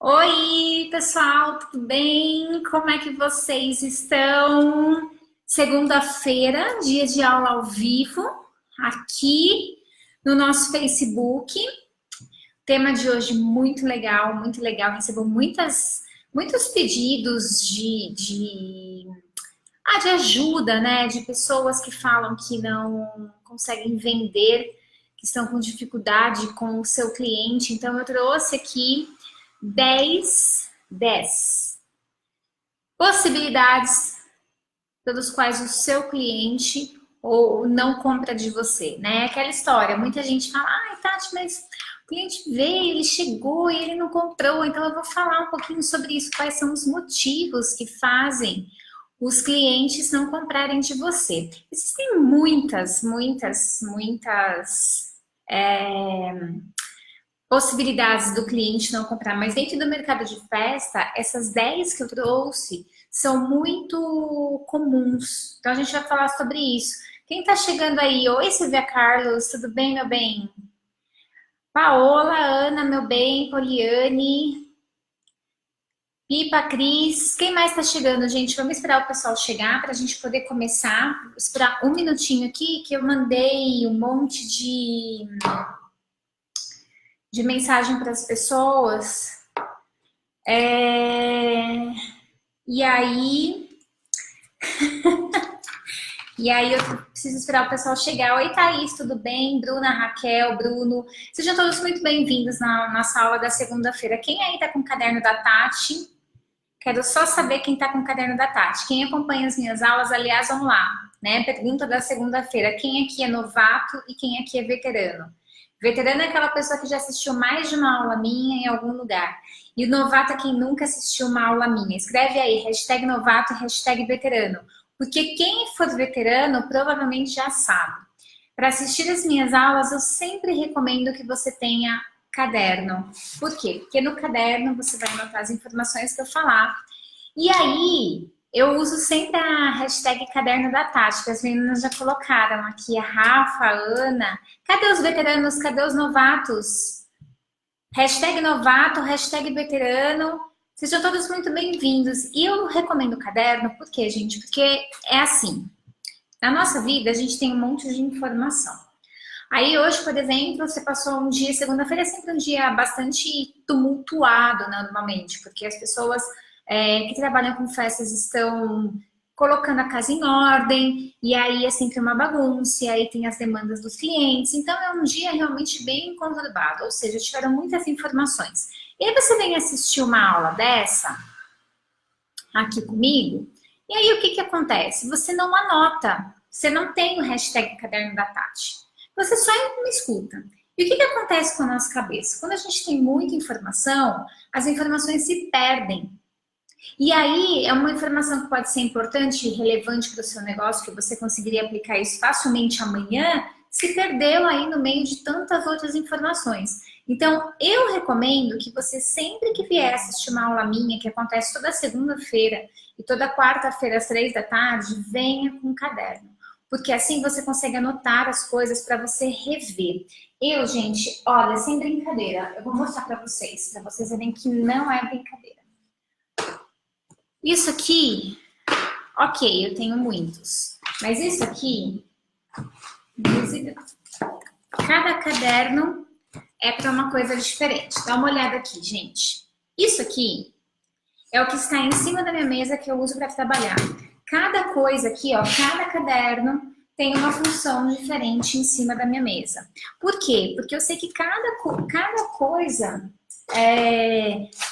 Oi, pessoal, tudo bem? Como é que vocês estão? Segunda-feira, dia de aula ao vivo, aqui no nosso Facebook. Tema de hoje muito legal, muito legal. Recebo muitos pedidos de ajuda, né? De pessoas que falam que não conseguem vender, que estão com dificuldade com o seu cliente. Então, eu trouxe aqui 10 possibilidades pelos quais o seu cliente ou não compra de você, né? Aquela história, muita gente fala, ai, Tati, mas o cliente veio, ele chegou e ele não comprou, então eu vou falar um pouquinho sobre isso, quais são os motivos que fazem os clientes não comprarem de você. Existem muitas possibilidades do cliente não comprar, mas dentro do mercado de festa, essas 10 que eu trouxe são muito comuns. Então a gente vai falar sobre isso. Quem tá chegando aí? Oi, Silvia Carlos, tudo bem, meu bem? Paola, Ana, meu bem, Poliane, Pipa, Cris. Quem mais tá chegando, gente? Vamos esperar o pessoal chegar para a gente poder começar. Vou esperar um minutinho aqui, que eu mandei um monte de mensagem para as pessoas. E aí, eu preciso esperar o pessoal chegar. Oi, Thaís, tudo bem? Bruna, Raquel, Bruno. Sejam todos muito bem-vindos na nossa aula da segunda-feira. Quem aí tá com o caderno da Tati? Quero só saber quem tá com o caderno da Tati. Quem acompanha as minhas aulas, aliás, vamos lá, né? Pergunta da segunda-feira. Quem aqui é novato e quem aqui é veterano? Veterano é aquela pessoa que já assistiu mais de uma aula minha em algum lugar. E o novato é quem nunca assistiu uma aula minha. Escreve aí, hashtag novato, hashtag veterano. Porque quem for veterano provavelmente já sabe. Para assistir as minhas aulas, eu sempre recomendo que você tenha caderno. Por quê? Porque no caderno você vai anotar as informações que eu falar. E aí, eu uso sempre a hashtag caderno da Tati, que as meninas já colocaram aqui, a Rafa, a Ana. Cadê os veteranos? Cadê os novatos? Hashtag novato, hashtag veterano. Sejam todos muito bem-vindos. E eu recomendo o caderno, por quê, gente? Porque é assim, na nossa vida a gente tem um monte de informação. Aí hoje, por exemplo, você passou um dia, segunda-feira é sempre um dia bastante tumultuado, né, normalmente, porque as pessoas que trabalham com festas estão colocando a casa em ordem, e aí é sempre uma bagunça, e aí tem as demandas dos clientes, então é um dia realmente bem conturbado, ou seja, tiveram muitas informações. E aí você vem assistir uma aula dessa, aqui comigo, e aí o que que acontece? Você não anota, você não tem o hashtag caderno da Tati, você só me escuta. E o que que acontece com a nossa cabeça? Quando a gente tem muita informação, as informações se perdem. E aí, é uma informação que pode ser importante e relevante para o seu negócio, que você conseguiria aplicar isso facilmente amanhã, se perdeu aí no meio de tantas outras informações. Então, eu recomendo que você, sempre que vier assistir uma aula minha, que acontece toda segunda-feira e toda quarta-feira às 3 da tarde, venha com um caderno. Porque assim você consegue anotar as coisas para você rever. Eu, gente, olha, sem brincadeira, eu vou mostrar para vocês verem que não é brincadeira. Isso aqui, ok, eu tenho muitos. Mas isso aqui, inclusive, cada caderno é para uma coisa diferente. Dá uma olhada aqui, gente. Isso aqui é o que está em cima da minha mesa que eu uso para trabalhar. Cada coisa aqui, ó, cada caderno tem uma função diferente em cima da minha mesa. Por quê? Porque eu sei que cada coisa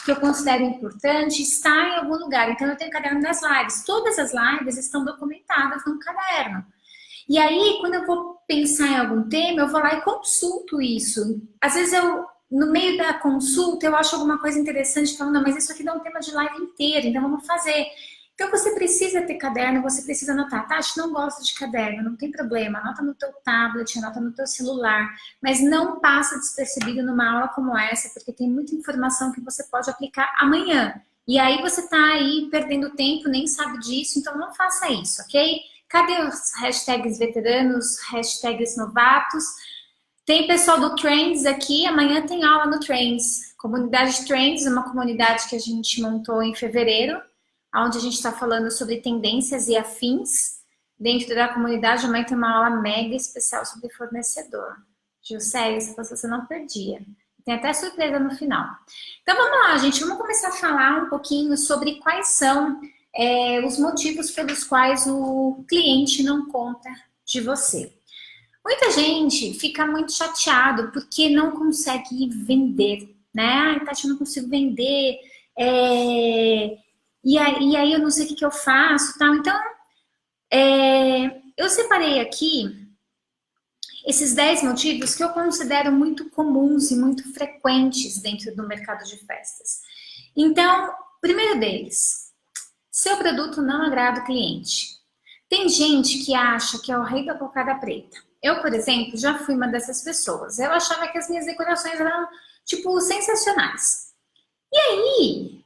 que eu considero importante está em algum lugar. Então, eu tenho o caderno das lives. Todas as lives estão documentadas num caderno. E aí, quando eu vou pensar em algum tema, eu vou lá e consulto isso. Às vezes, no meio da consulta, eu acho alguma coisa interessante e falo, não, mas isso aqui dá um tema de live inteiro, então vamos fazer. Então, você precisa ter caderno, você precisa anotar. Tati, não gosto de caderno, não tem problema. Anota no teu tablet, anota no teu celular. Mas não passa despercebido numa aula como essa, porque tem muita informação que você pode aplicar amanhã. E aí você está aí perdendo tempo, nem sabe disso, então não faça isso, ok? Cadê os hashtags veteranos, hashtags novatos? Tem pessoal do Trends aqui, amanhã tem aula no Trends. Comunidade Trends, uma comunidade que a gente montou em fevereiro, onde a gente está falando sobre tendências e afins. Dentro da comunidade, vai ter uma aula mega especial sobre fornecedor. Gilcéia, se fosse você não perdia. Tem até surpresa no final. Então vamos lá, gente. Vamos começar a falar um pouquinho sobre quais são os motivos pelos quais o cliente não compra de você. Muita gente fica muito chateado porque não consegue vender, né? Ai, Tati, eu não consigo vender. E aí eu não sei o que eu faço, tal. Então, eu separei aqui esses 10 motivos que eu considero muito comuns e muito frequentes dentro do mercado de festas. Então, primeiro deles, seu produto não agrada o cliente. Tem gente que acha que é o rei da cocada preta. Eu, por exemplo, já fui uma dessas pessoas. Eu achava que as minhas decorações eram, tipo, sensacionais. E aí,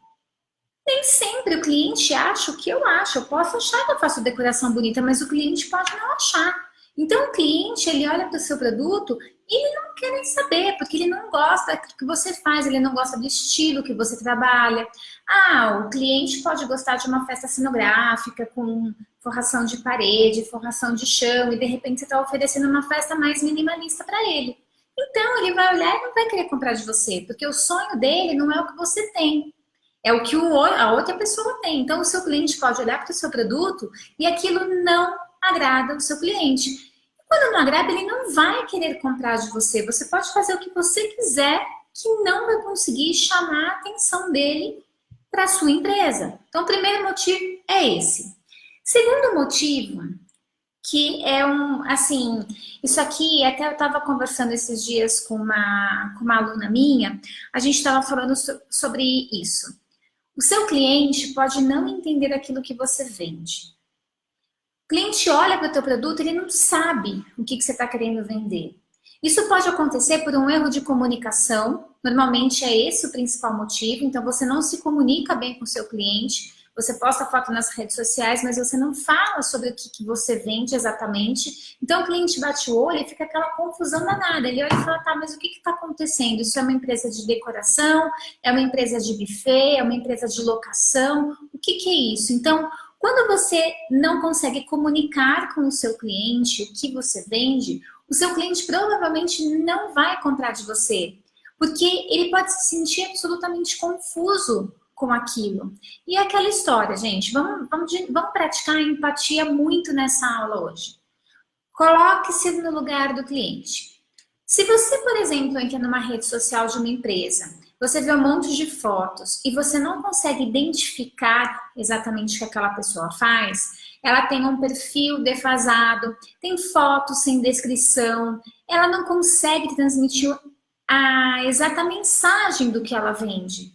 nem sempre o cliente acha o que eu acho. Eu posso achar que eu faço decoração bonita, mas o cliente pode não achar. Então, o cliente, ele olha para o seu produto e ele não quer nem saber, porque ele não gosta do que você faz, ele não gosta do estilo que você trabalha. Ah, o cliente pode gostar de uma festa cenográfica com forração de parede, forração de chão, e de repente você está oferecendo uma festa mais minimalista para ele. Então, ele vai olhar e não vai querer comprar de você, porque o sonho dele não é o que você tem. É o que a outra pessoa tem. Então, o seu cliente pode olhar para o seu produto e aquilo não agrada o seu cliente. Quando não agrada, ele não vai querer comprar de você. Você pode fazer o que você quiser, que não vai conseguir chamar a atenção dele para a sua empresa. Então, o primeiro motivo é esse. Segundo motivo, que é assim, isso aqui, até eu estava conversando esses dias com uma aluna minha, a gente estava falando sobre isso. O seu cliente pode não entender aquilo que você vende. O cliente olha para o teu produto, ele não sabe o que você está querendo vender. Isso pode acontecer por um erro de comunicação, normalmente é esse o principal motivo, então você não se comunica bem com o seu cliente, você posta foto nas redes sociais, mas você não fala sobre o que você vende exatamente, então o cliente bate o olho e fica aquela confusão danada, ele olha e fala, tá, mas o que está acontecendo? Isso é uma empresa de decoração, é uma empresa de buffet, é uma empresa de locação, o que é isso? Então, quando você não consegue comunicar com o seu cliente o que você vende, o seu cliente provavelmente não vai comprar de você, porque ele pode se sentir absolutamente confuso com aquilo. E é aquela história, gente, vamos praticar a empatia muito nessa aula hoje. Coloque-se no lugar do cliente. Se você, por exemplo, entra numa rede social de uma empresa, você vê um monte de fotos e você não consegue identificar exatamente o que aquela pessoa faz, ela tem um perfil defasado, tem fotos sem descrição, ela não consegue transmitir a exata mensagem do que ela vende.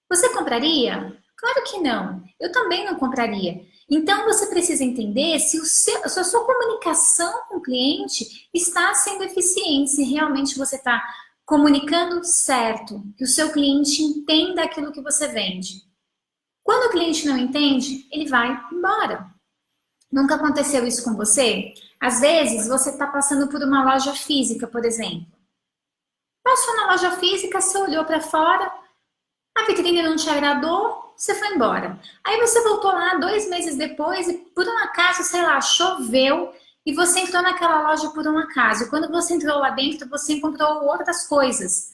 Você compraria? Claro que não. Eu também não compraria. Então, você precisa entender se a sua comunicação com o cliente está sendo eficiente, se realmente você está comunicando certo, que o seu cliente entenda aquilo que você vende. Quando o cliente não entende, ele vai embora. Nunca aconteceu isso com você? Às vezes, você está passando por uma loja física, por exemplo. Passou na loja física, você olhou para fora, a vitrine não te agradou, você foi embora. Aí você voltou lá 2 meses depois e por um acaso, sei lá, choveu e você entrou naquela loja por um acaso. E quando você entrou lá dentro, você encontrou outras coisas.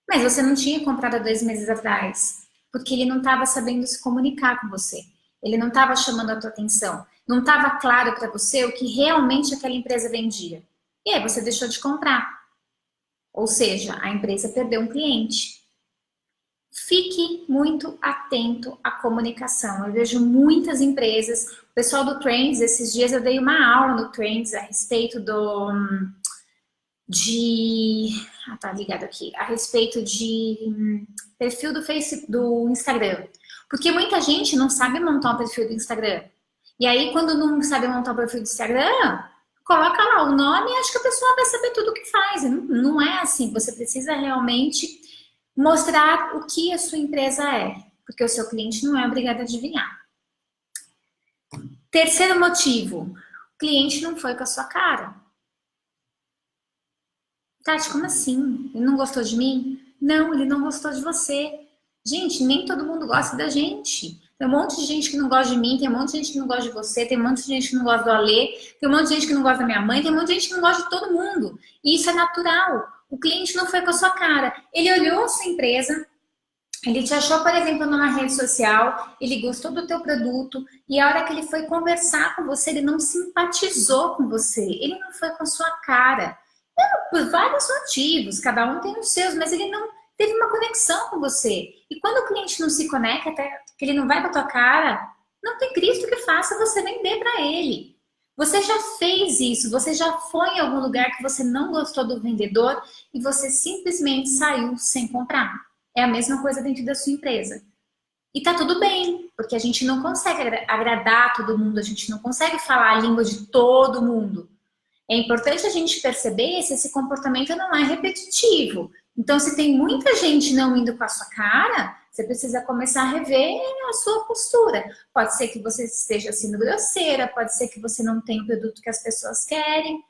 Mas você não tinha comprado há 2 meses atrás, porque ele não estava sabendo se comunicar com você. Ele não estava chamando a tua atenção. Não estava claro para você o que realmente aquela empresa vendia. E aí você deixou de comprar. Ou seja, a empresa perdeu um cliente. Fique muito atento à comunicação. Eu vejo muitas empresas, o pessoal do Trends, esses dias eu dei uma aula no Trends a respeito tá ligado aqui, a respeito de perfil do Facebook, do Instagram. Porque muita gente não sabe montar um perfil do Instagram. E aí, quando não sabe montar um perfil do Instagram, coloca lá o nome e acho que a pessoa vai saber tudo o que faz. Não é assim, você precisa realmente mostrar o que a sua empresa é, porque o seu cliente não é obrigado a adivinhar. Terceiro motivo, o cliente não foi com a sua cara. Tati, como assim? Ele não gostou de mim? Não, ele não gostou de você. Gente, nem todo mundo gosta da gente. Tem um monte de gente que não gosta de mim, tem um monte de gente que não gosta de você, tem um monte de gente que não gosta do Alê, tem um monte de gente que não gosta da minha mãe, tem um monte de gente que não gosta de todo mundo. E isso é natural. O cliente não foi com a sua cara. Ele olhou a sua empresa, ele te achou, por exemplo, numa rede social, ele gostou do teu produto e a hora que ele foi conversar com você, ele não simpatizou com você, ele não foi com a sua cara. Por vários motivos, cada um tem os seus, mas ele não teve uma conexão com você. E quando o cliente não se conecta, até que ele não vai com a tua cara, não tem Cristo que faça você vender para ele. Você já fez isso, você já foi em algum lugar que você não gostou do vendedor e você simplesmente saiu sem comprar. É a mesma coisa dentro da sua empresa. E tá tudo bem, porque a gente não consegue agradar todo mundo, a gente não consegue falar a língua de todo mundo. É importante a gente perceber se esse comportamento não é repetitivo. Então, se tem muita gente não indo com a sua cara, você precisa começar a rever a sua postura. Pode ser que você esteja sendo grosseira, pode ser que você não tenha o produto que as pessoas querem,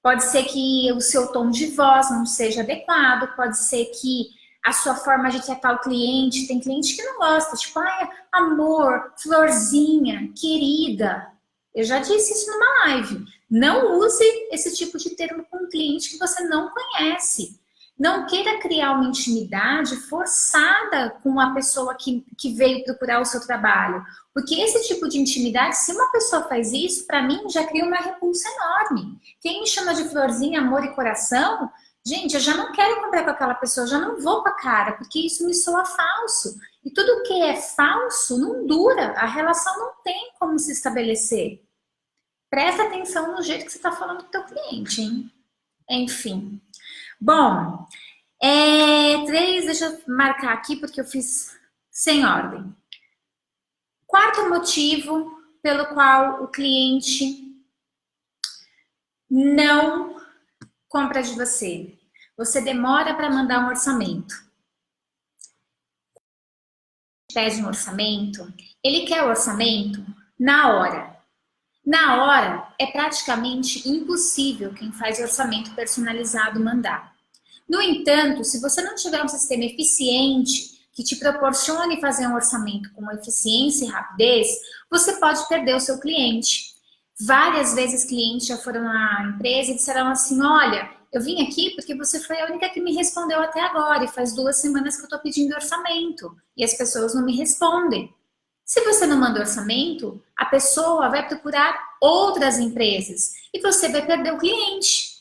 pode ser que o seu tom de voz não seja adequado, pode ser que a sua forma de tratar o cliente, tem cliente que não gosta, tipo, ai, amor, florzinha, querida. Eu já disse isso numa live. Não use esse tipo de termo com um cliente que você não conhece. Não queira criar uma intimidade forçada com a pessoa que veio procurar o seu trabalho. Porque esse tipo de intimidade, se uma pessoa faz isso, para mim já cria uma repulsa enorme. Quem me chama de florzinha, amor e coração, gente, eu já não quero comprar com aquela pessoa, eu já não vou com a cara, porque isso me soa falso. E tudo que é falso não dura, a relação não tem como se estabelecer. Presta atenção no jeito que você está falando com o teu cliente, hein? Enfim. Bom, deixa eu marcar aqui porque eu fiz sem ordem. Quarto motivo pelo qual o cliente não compra de você. Você demora para mandar um orçamento. Pede um orçamento, ele quer o orçamento na hora. Na hora, é praticamente impossível quem faz orçamento personalizado mandar. No entanto, se você não tiver um sistema eficiente que te proporcione fazer um orçamento com eficiência e rapidez, você pode perder o seu cliente. Várias vezes clientes já foram na empresa e disseram assim, olha, eu vim aqui porque você foi a única que me respondeu até agora e faz 2 semanas que eu estou pedindo orçamento e as pessoas não me respondem. Se você não manda orçamento, a pessoa vai procurar outras empresas e você vai perder o cliente.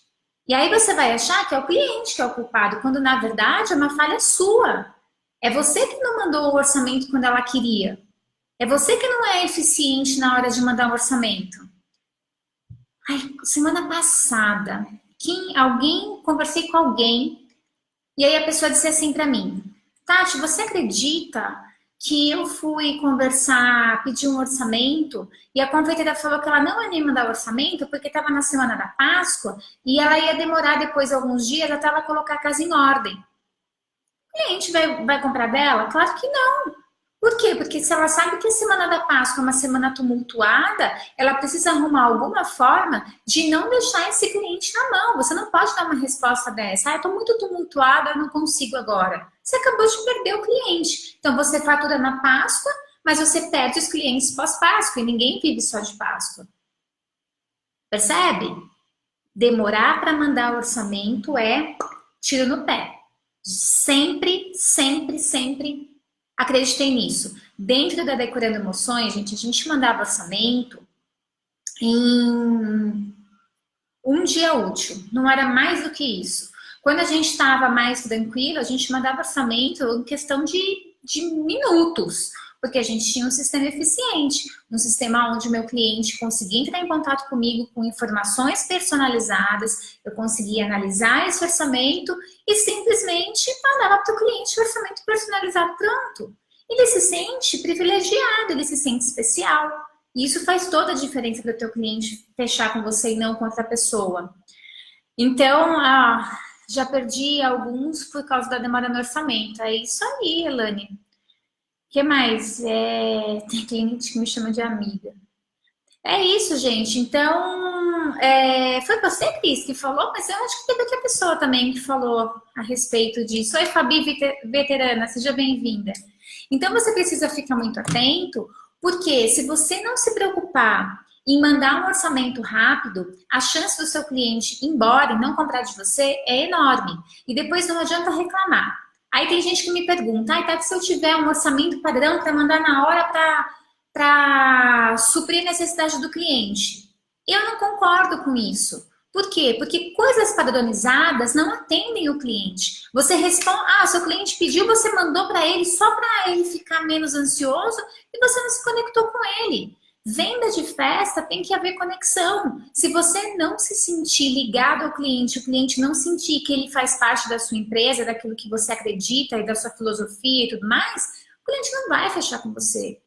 E aí você vai achar que é o cliente que é o culpado, quando na verdade é uma falha sua. É você que não mandou o orçamento quando ela queria. É você que não é eficiente na hora de mandar um orçamento. Ai, semana passada, conversei com alguém e aí a pessoa disse assim para mim, Tati, você acredita que eu fui conversar, pedir um orçamento, e a confeiteira falou que ela não ia mandar orçamento porque estava na semana da Páscoa e ela ia demorar depois alguns dias até ela colocar a casa em ordem. O cliente vai comprar dela? Claro que não. Por quê? Porque se ela sabe que a semana da Páscoa é uma semana tumultuada, ela precisa arrumar alguma forma de não deixar esse cliente na mão. Você não pode dar uma resposta dessa. Ah, eu estou muito tumultuada, eu não consigo agora. Você acabou de perder o cliente. Então você fatura na Páscoa, mas você perde os clientes pós-Páscoa e ninguém vive só de Páscoa. Percebe? Demorar para mandar orçamento é tiro no pé. Sempre, sempre, sempre acreditei nisso. Dentro da Decorando Emoções, gente, a gente mandava orçamento em um dia útil. Não era mais do que isso. Quando a gente estava mais tranquilo, a gente mandava orçamento em questão de minutos. Porque a gente tinha um sistema eficiente. Um sistema onde o meu cliente conseguia entrar em contato comigo com informações personalizadas. Eu conseguia analisar esse orçamento e simplesmente mandava para o cliente o orçamento personalizado pronto. Ele se sente privilegiado, ele se sente especial. E isso faz toda a diferença para o teu cliente fechar com você e não com outra pessoa. Então, já perdi alguns por causa da demora no orçamento. É isso aí, Elane. O que mais? Tem cliente que me chama de amiga. É isso, gente. Então, foi você, Cris, que falou, mas eu acho que teve outra pessoa também que falou a respeito disso. Oi, Fabi, veterana, seja bem-vinda. Então, você precisa ficar muito atento, porque se você não se preocupar em mandar um orçamento rápido, a chance do seu cliente ir embora e não comprar de você é enorme. E depois não adianta reclamar. Aí tem gente que me pergunta, Tati, se eu tiver um orçamento padrão para mandar na hora para suprir a necessidade do cliente. Eu não concordo com isso. Por quê? Porque coisas padronizadas não atendem o cliente. Você responde, seu cliente pediu, você mandou para ele só para ele ficar menos ansioso e você não se conectou com ele. Venda de festa tem que haver conexão. Se você não se sentir ligado ao cliente, o cliente não sentir que ele faz parte da sua empresa, daquilo que você acredita e da sua filosofia e tudo mais, o cliente não vai fechar com você.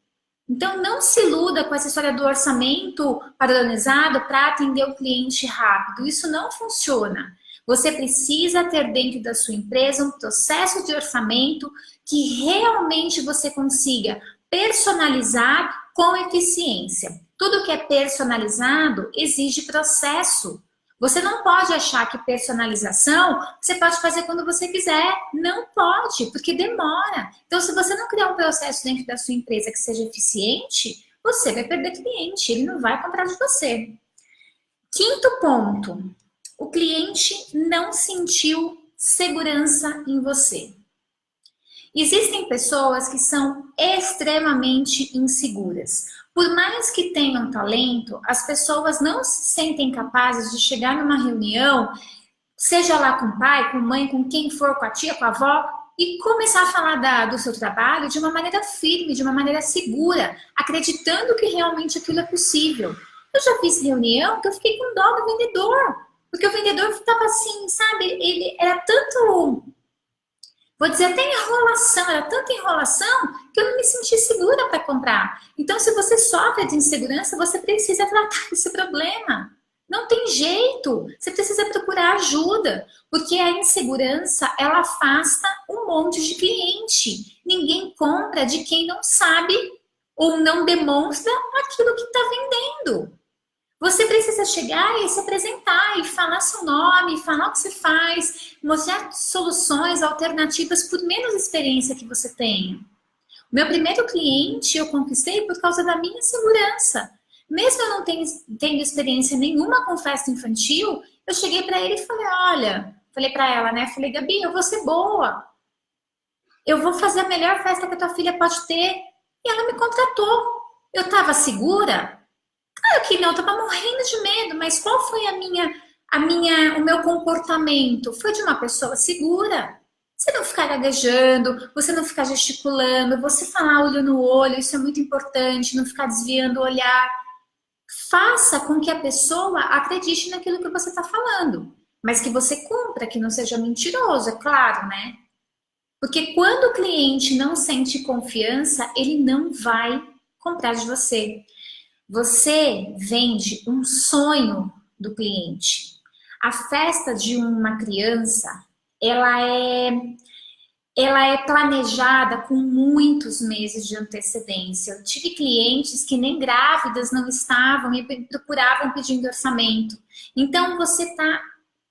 Então, não se iluda com essa história do orçamento padronizado para atender o cliente rápido. Isso não funciona. Você precisa ter dentro da sua empresa um processo de orçamento que realmente você consiga personalizar com eficiência. Tudo que é personalizado exige processo. Você não pode achar que personalização você pode fazer quando você quiser. Não pode, porque demora. Então, se você não criar um processo dentro da sua empresa que seja eficiente, você vai perder cliente, ele não vai comprar de você. Quinto ponto, o cliente não sentiu segurança em você. Existem pessoas que são extremamente inseguras. Por mais que tenham talento, as pessoas não se sentem capazes de chegar numa reunião, seja lá com o pai, com a mãe, com quem for, com a tia, com a avó, e começar a falar do seu trabalho de uma maneira firme, de uma maneira segura, acreditando que realmente aquilo é possível. Eu já fiz reunião que eu fiquei com dó do vendedor, porque o vendedor estava assim, sabe, ele era tanto... Vou dizer até enrolação, era tanta enrolação que eu não me senti segura para comprar. Então, se você sofre de insegurança, você precisa tratar esse problema. Não tem jeito, você precisa procurar ajuda, porque a insegurança, ela afasta um monte de cliente. Ninguém compra de quem não sabe ou não demonstra aquilo que está vendendo. Você precisa chegar e se apresentar e falar seu nome, falar o que você faz, mostrar soluções alternativas por menos experiência que você tenha. O meu primeiro cliente eu conquistei por causa da minha segurança. Mesmo eu não tendo experiência nenhuma com festa infantil, eu cheguei para ele e falei, olha, falei para ela, né? Falei, Gabi, eu vou ser boa. Eu vou fazer a melhor festa que a tua filha pode ter. E ela me contratou. Eu estava segura? Claro que não, eu tava morrendo de medo, mas qual foi o meu comportamento? Foi de uma pessoa segura. Você não ficar gaguejando, você não ficar gesticulando, você falar olho no olho, isso é muito importante, não ficar desviando o olhar. Faça com que a pessoa acredite naquilo que você está falando, mas que você cumpra, que não seja mentiroso, é claro, né? Porque quando o cliente não sente confiança, ele não vai comprar de você. Você vende um sonho do cliente. A festa de uma criança, ela é planejada com muitos meses de antecedência. Eu tive clientes que nem grávidas não estavam e procuravam pedindo orçamento. Então, você está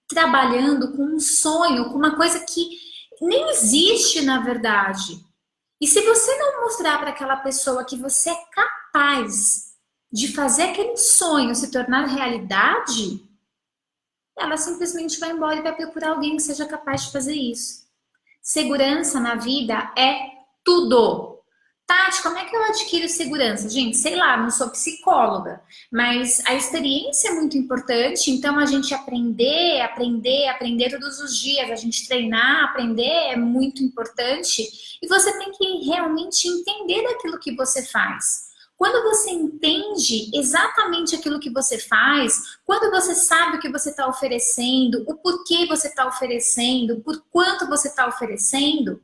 trabalhando com um sonho, com uma coisa que nem existe na verdade. E se você não mostrar para aquela pessoa que você é capaz de fazer aquele sonho se tornar realidade, ela simplesmente vai embora e vai procurar alguém que seja capaz de fazer isso. Segurança na vida é tudo. Tati, como é que eu adquiro segurança? Gente, sei lá, não sou psicóloga, mas a experiência é muito importante, então a gente aprender todos os dias, a gente treinar, aprender é muito importante e você tem que realmente entender daquilo que você faz. Quando você entende exatamente aquilo que você faz, quando você sabe o que você está oferecendo, o porquê você está oferecendo, por quanto você está oferecendo,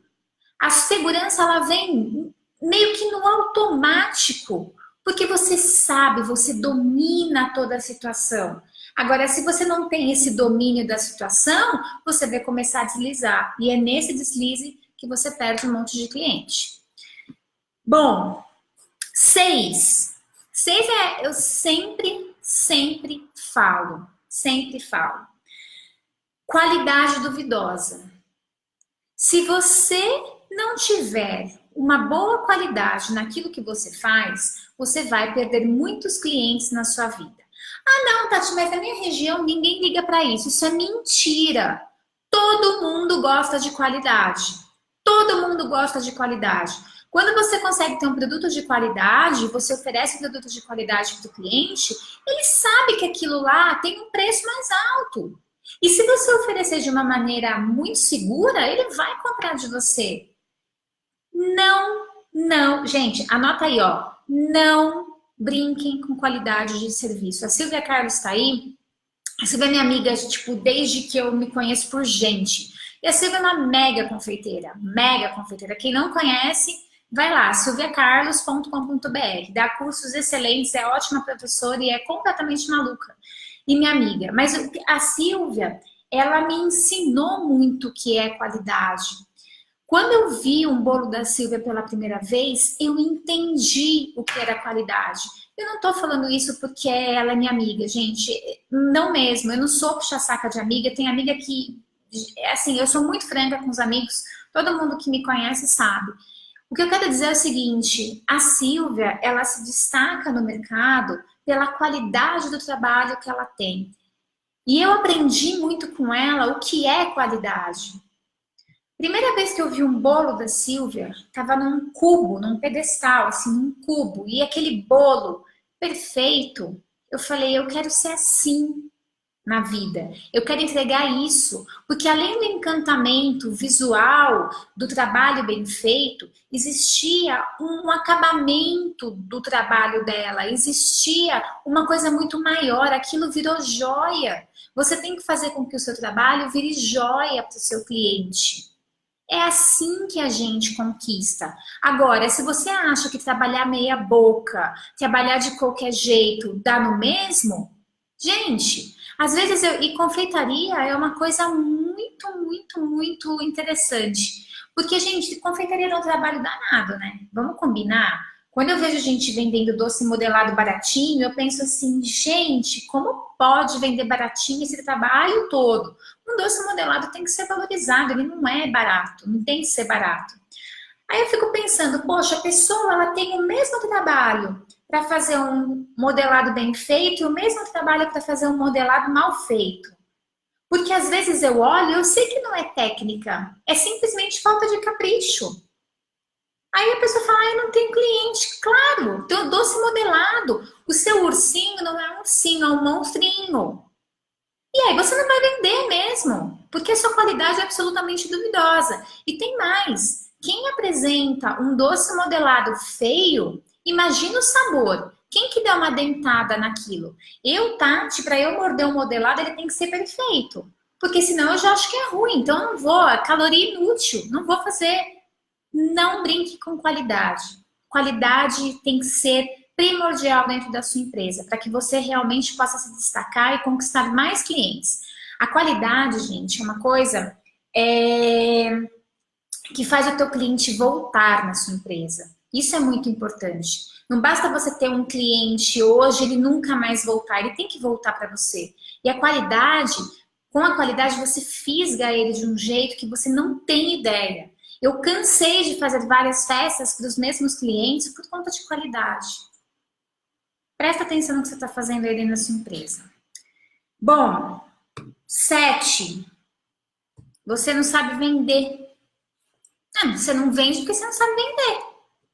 a segurança ela vem meio que no automático, porque você sabe, você domina toda a situação. Agora, se você não tem esse domínio da situação, você vai começar a deslizar. E é nesse deslize que você perde um monte de cliente. Bom, 6. Eu sempre falo. Qualidade duvidosa. Se você não tiver uma boa qualidade naquilo que você faz, você vai perder muitos clientes na sua vida. Ah, não, Tati, mas na minha região ninguém liga para isso. Isso é mentira. Todo mundo gosta de qualidade. Todo mundo gosta de qualidade. Quando você consegue ter um produto de qualidade, você oferece um produto de qualidade para o cliente, ele sabe que aquilo lá tem um preço mais alto. E se você oferecer de uma maneira muito segura, ele vai comprar de você. Não, gente, anota aí, ó. Não brinquem com qualidade de serviço. A Silvia Carlos está aí. A Silvia é minha amiga, tipo, desde que eu me conheço por gente. E a Silvia é uma mega confeiteira. Quem não conhece, vai lá, silviacarlos.com.br. Dá cursos excelentes, é ótima professora e é completamente maluca. E minha amiga. Mas a Silvia, ela me ensinou muito o que é qualidade. Quando eu vi um bolo da Silvia pela primeira vez, eu entendi o que era qualidade. Eu não tô falando isso porque ela é minha amiga, gente. Não mesmo, eu não sou puxa-saca de amiga. Tem amiga que, assim, eu sou muito franca com os amigos. Todo mundo que me conhece sabe. O que eu quero dizer é o seguinte, a Silvia, ela se destaca no mercado pela qualidade do trabalho que ela tem. E eu aprendi muito com ela o que é qualidade. Primeira vez que eu vi um bolo da Silvia, tava num cubo, num pedestal, assim, num cubo. E aquele bolo perfeito, eu falei, eu quero ser assim na vida. Eu quero entregar isso, porque além do encantamento visual do trabalho bem feito, existia um acabamento do trabalho dela, existia uma coisa muito maior, aquilo virou joia. Você tem que fazer com que o seu trabalho vire joia para o seu cliente. É assim que a gente conquista. Agora, se você acha que trabalhar meia boca, trabalhar de qualquer jeito, dá no mesmo, gente, às vezes e confeitaria é uma coisa muito interessante. Porque, gente, confeitaria é um trabalho danado, né? Vamos combinar? Quando eu vejo gente vendendo doce modelado baratinho, eu penso assim, gente, como pode vender baratinho esse trabalho todo? Um doce modelado tem que ser valorizado, ele não é barato, não tem que ser barato. Aí eu fico pensando, poxa, a pessoa ela tem o mesmo trabalho para fazer um modelado bem feito e o mesmo trabalho para fazer um modelado mal feito. Porque às vezes eu olho e eu sei que não é técnica, é simplesmente falta de capricho. Aí a pessoa fala, eu não tenho cliente. Claro, tem o doce modelado. O seu ursinho não é um ursinho, é um monstrinho. E aí você não vai vender mesmo, porque a sua qualidade é absolutamente duvidosa. E tem mais, quem apresenta um doce modelado feio, imagina o sabor. Quem que dá uma dentada naquilo? Eu, Tati, para eu morder um modelado, ele tem que ser perfeito. Porque senão eu já acho que é ruim, então eu não vou, é caloria inútil, não vou fazer. Não brinque com qualidade. Qualidade tem que ser primordial dentro da sua empresa, para que você realmente possa se destacar e conquistar mais clientes. A qualidade, gente, é uma coisa que faz o teu cliente voltar na sua empresa. Isso é muito importante. Não basta você ter um cliente hoje, ele nunca mais voltar, ele tem que voltar para você. E a qualidade, com a qualidade você fisga ele de um jeito que você não tem ideia. Eu cansei de fazer várias festas para os mesmos clientes por conta de qualidade. Presta atenção no que você está fazendo aí na sua empresa. Bom, 7. Você não sabe vender. Você não vende porque você não sabe vender.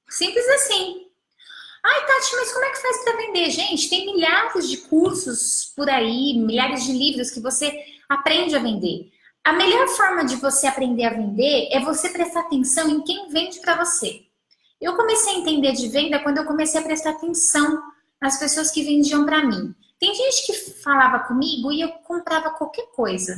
Simples assim. Ai, Tati, mas como é que faz para vender? Gente, tem milhares de cursos por aí, milhares de livros que você aprende a vender. A melhor forma de você aprender a vender é você prestar atenção em quem vende para você. Eu comecei a entender de venda quando eu comecei a prestar atenção nas pessoas que vendiam para mim. Tem gente que falava comigo e eu comprava qualquer coisa.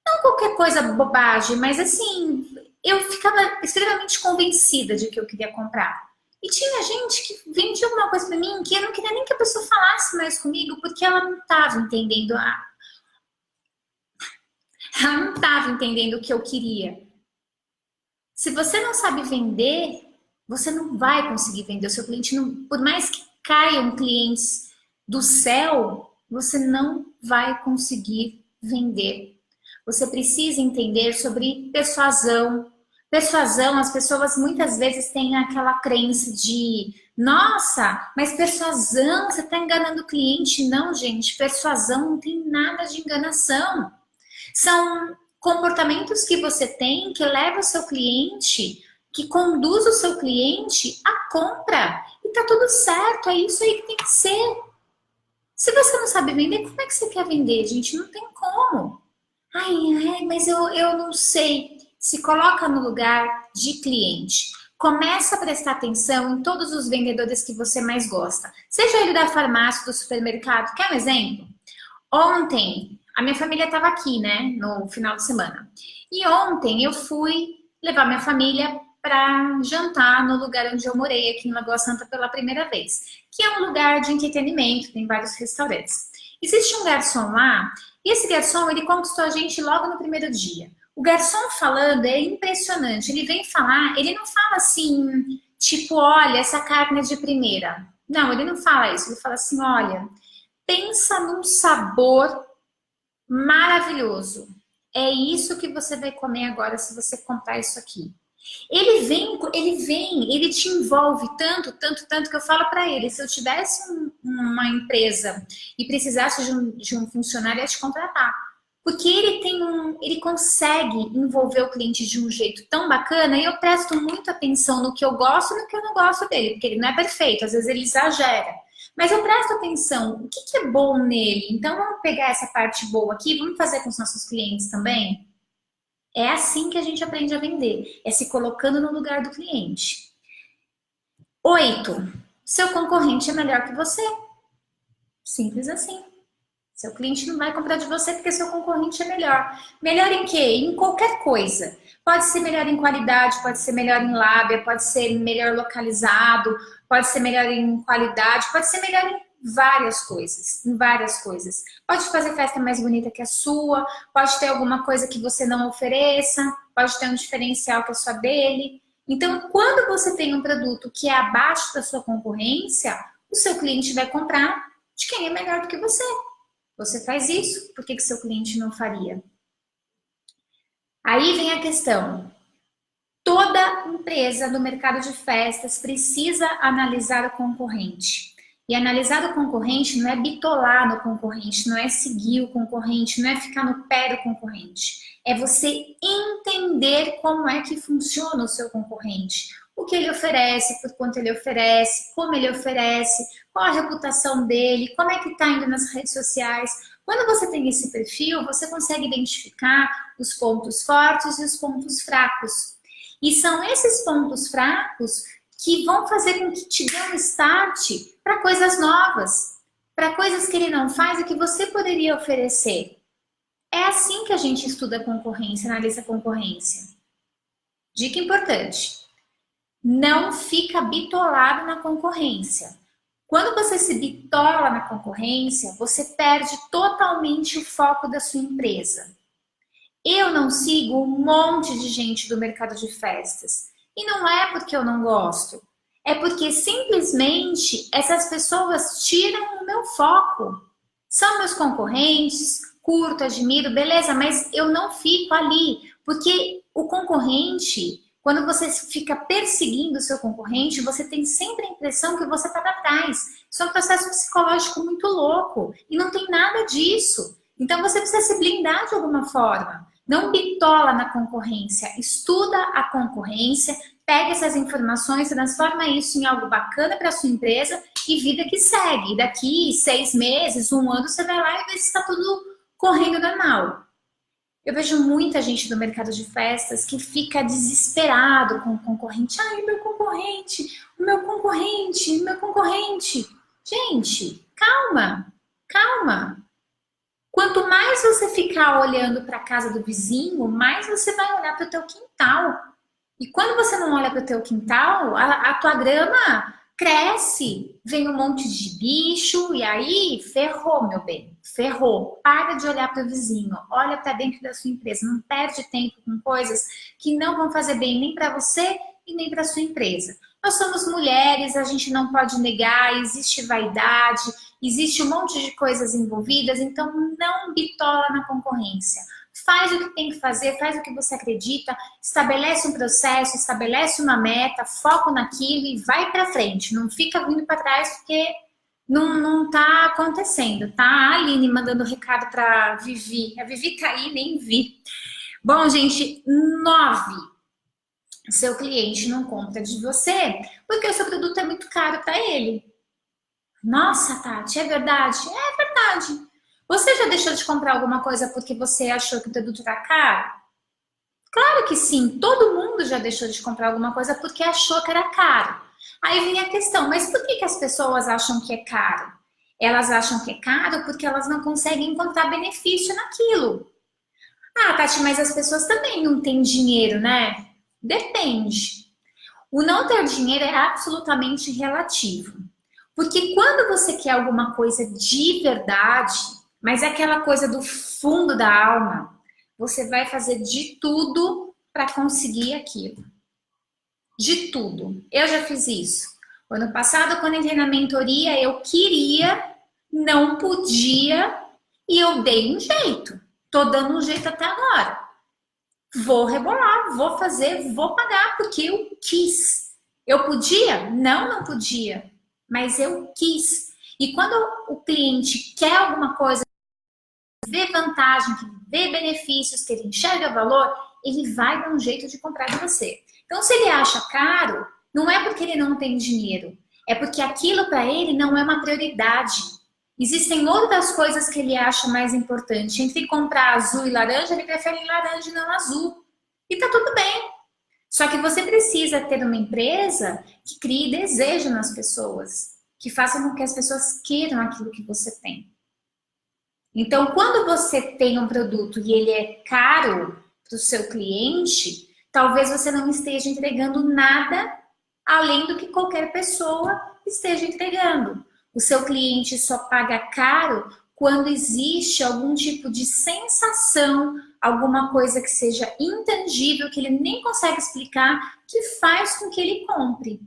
Não qualquer coisa bobagem, mas assim, eu ficava extremamente convencida de que eu queria comprar. E tinha gente que vendia alguma coisa para mim que eu não queria nem que a pessoa falasse mais comigo porque ela não estava entendendo ela não estava entendendo o que eu queria. Se você não sabe vender, você não vai conseguir vender. O seu cliente, não, por mais que caiam clientes do céu, você não vai conseguir vender. Você precisa entender sobre persuasão. Persuasão, as pessoas muitas vezes têm aquela crença de nossa, mas persuasão, você está enganando o cliente. Não, gente, persuasão não tem nada de enganação. São comportamentos que você tem que leva o seu cliente, que conduz o seu cliente à compra. E tá tudo certo, é isso aí que tem que ser. Se você não sabe vender, como é que você quer vender, gente? Não tem como. Ai, mas eu não sei. Se coloca no lugar de cliente. Começa a prestar atenção em todos os vendedores que você mais gosta. Seja ele da farmácia, do supermercado. Quer um exemplo? Ontem, a minha família estava aqui, né? No final de semana. E ontem eu fui levar minha família para jantar no lugar onde eu morei, aqui em Lagoa Santa, pela primeira vez. Que é um lugar de entretenimento, tem vários restaurantes. Existe um garçom lá, e esse garçom, ele conquistou a gente logo no primeiro dia. O garçom falando é impressionante. Ele vem falar, ele não fala assim, tipo, olha, essa carne é de primeira. Não, ele não fala isso. Ele fala assim, olha, pensa num sabor maravilhoso. É isso que você vai comer agora se você comprar isso aqui. Ele te envolve tanto, tanto, tanto que eu falo para ele, se eu tivesse uma empresa e precisasse de um funcionário, eu ia te contratar. Porque ele consegue envolver o cliente de um jeito tão bacana e eu presto muita atenção no que eu gosto e no que eu não gosto dele, porque ele não é perfeito, às vezes ele exagera. Mas eu presto atenção, o que é bom nele? Então vamos pegar essa parte boa aqui, vamos fazer com os nossos clientes também? É assim que a gente aprende a vender, é se colocando no lugar do cliente. 8. Seu concorrente é melhor que você. Simples assim. Seu cliente não vai comprar de você porque seu concorrente é melhor. Melhor em quê? Em qualquer coisa. Pode ser melhor em qualidade, pode ser melhor em lábia, pode ser melhor localizado, pode ser melhor em qualidade, pode ser melhor em várias coisas, Pode fazer festa mais bonita que a sua, pode ter alguma coisa que você não ofereça, pode ter um diferencial que é só dele. Então, quando você tem um produto que é abaixo da sua concorrência, o seu cliente vai comprar de quem é melhor do que você. Você faz isso, por que seu cliente não faria? Aí vem a questão. Toda empresa no mercado de festas precisa analisar o concorrente. E analisar o concorrente não é bitolar no concorrente, não é seguir o concorrente, não é ficar no pé do concorrente. É você entender como é que funciona o seu concorrente. O que ele oferece, por quanto ele oferece, como ele oferece, qual a reputação dele, como é que está indo nas redes sociais. Quando você tem esse perfil, você consegue identificar os pontos fortes e os pontos fracos. E são esses pontos fracos que vão fazer com que te dê um start para coisas novas, para coisas que ele não faz e que você poderia oferecer. É assim que a gente estuda a concorrência, analisa a concorrência. Dica importante. Não fica bitolado na concorrência. Quando você se bitola na concorrência, você perde totalmente o foco da sua empresa. Eu não sigo um monte de gente do mercado de festas. E não é porque eu não gosto. É porque simplesmente essas pessoas tiram o meu foco. São meus concorrentes, curto, admiro, beleza, mas eu não fico ali. Porque o concorrente, quando você fica perseguindo o seu concorrente, você tem sempre a impressão que você está para trás. Isso é um processo psicológico muito louco. E não tem nada disso. Então você precisa se blindar de alguma forma. Não bitola na concorrência. Estuda a concorrência, pega essas informações, transforma isso em algo bacana para a sua empresa e vida que segue. Daqui 6 meses, 1 ano, você vai lá e vê se está tudo correndo normal. Eu vejo muita gente do mercado de festas que fica desesperado com o concorrente. Ai, meu concorrente, o meu concorrente, o meu concorrente. Gente, calma, calma. Quanto mais você ficar olhando para a casa do vizinho, mais você vai olhar para o teu quintal. E quando você não olha para o teu quintal, a tua grama cresce, vem um monte de bicho e aí ferrou, meu bem, ferrou. Para de olhar para o vizinho, olha para dentro da sua empresa, não perde tempo com coisas que não vão fazer bem nem para você e nem para sua empresa. Nós somos mulheres, a gente não pode negar, existe vaidade, existe um monte de coisas envolvidas, então não bitola na concorrência. Faz o que tem que fazer, faz o que você acredita, estabelece um processo, estabelece uma meta, foco naquilo e vai para frente. Não fica vindo para trás porque não tá acontecendo, tá? A Aline mandando recado para Vivi. A Vivi tá aí, nem vi. Bom, gente, 9. Seu cliente não compra de você porque o seu produto é muito caro para ele. Nossa, Tati, é verdade? É verdade. Você já deixou de comprar alguma coisa porque você achou que o produto está caro? Claro que sim, todo mundo já deixou de comprar alguma coisa porque achou que era caro. Aí vem a questão, mas por que as pessoas acham que é caro? Elas acham que é caro porque elas não conseguem encontrar benefício naquilo. Ah, Tati, mas as pessoas também não têm dinheiro, né? Depende. O não ter dinheiro é absolutamente relativo. Porque quando você quer alguma coisa de verdade, mas é aquela coisa do fundo da alma, você vai fazer de tudo para conseguir aquilo. De tudo. Eu já fiz isso. O ano passado, quando entrei na mentoria, eu queria, não podia, e eu dei um jeito. Tô dando um jeito até agora. Vou rebolar, vou fazer, vou pagar, porque eu quis. Eu podia? Não, não podia. Mas eu quis. E quando o cliente quer alguma coisa, vê vantagem, que vê benefícios, que ele enxerga valor, ele vai dar um jeito de comprar de você. Então, se ele acha caro, não é porque ele não tem dinheiro, é porque aquilo para ele não é uma prioridade. Existem outras coisas que ele acha mais importante. Entre comprar azul e laranja, ele prefere laranja e não azul. E tá tudo bem. Só que você precisa ter uma empresa que crie desejo nas pessoas, que faça com que as pessoas queiram aquilo que você tem. Então, quando você tem um produto e ele é caro para o seu cliente, talvez você não esteja entregando nada além do que qualquer pessoa esteja entregando. O seu cliente só paga caro quando existe algum tipo de sensação, alguma coisa que seja intangível, que ele nem consegue explicar, que faz com que ele compre.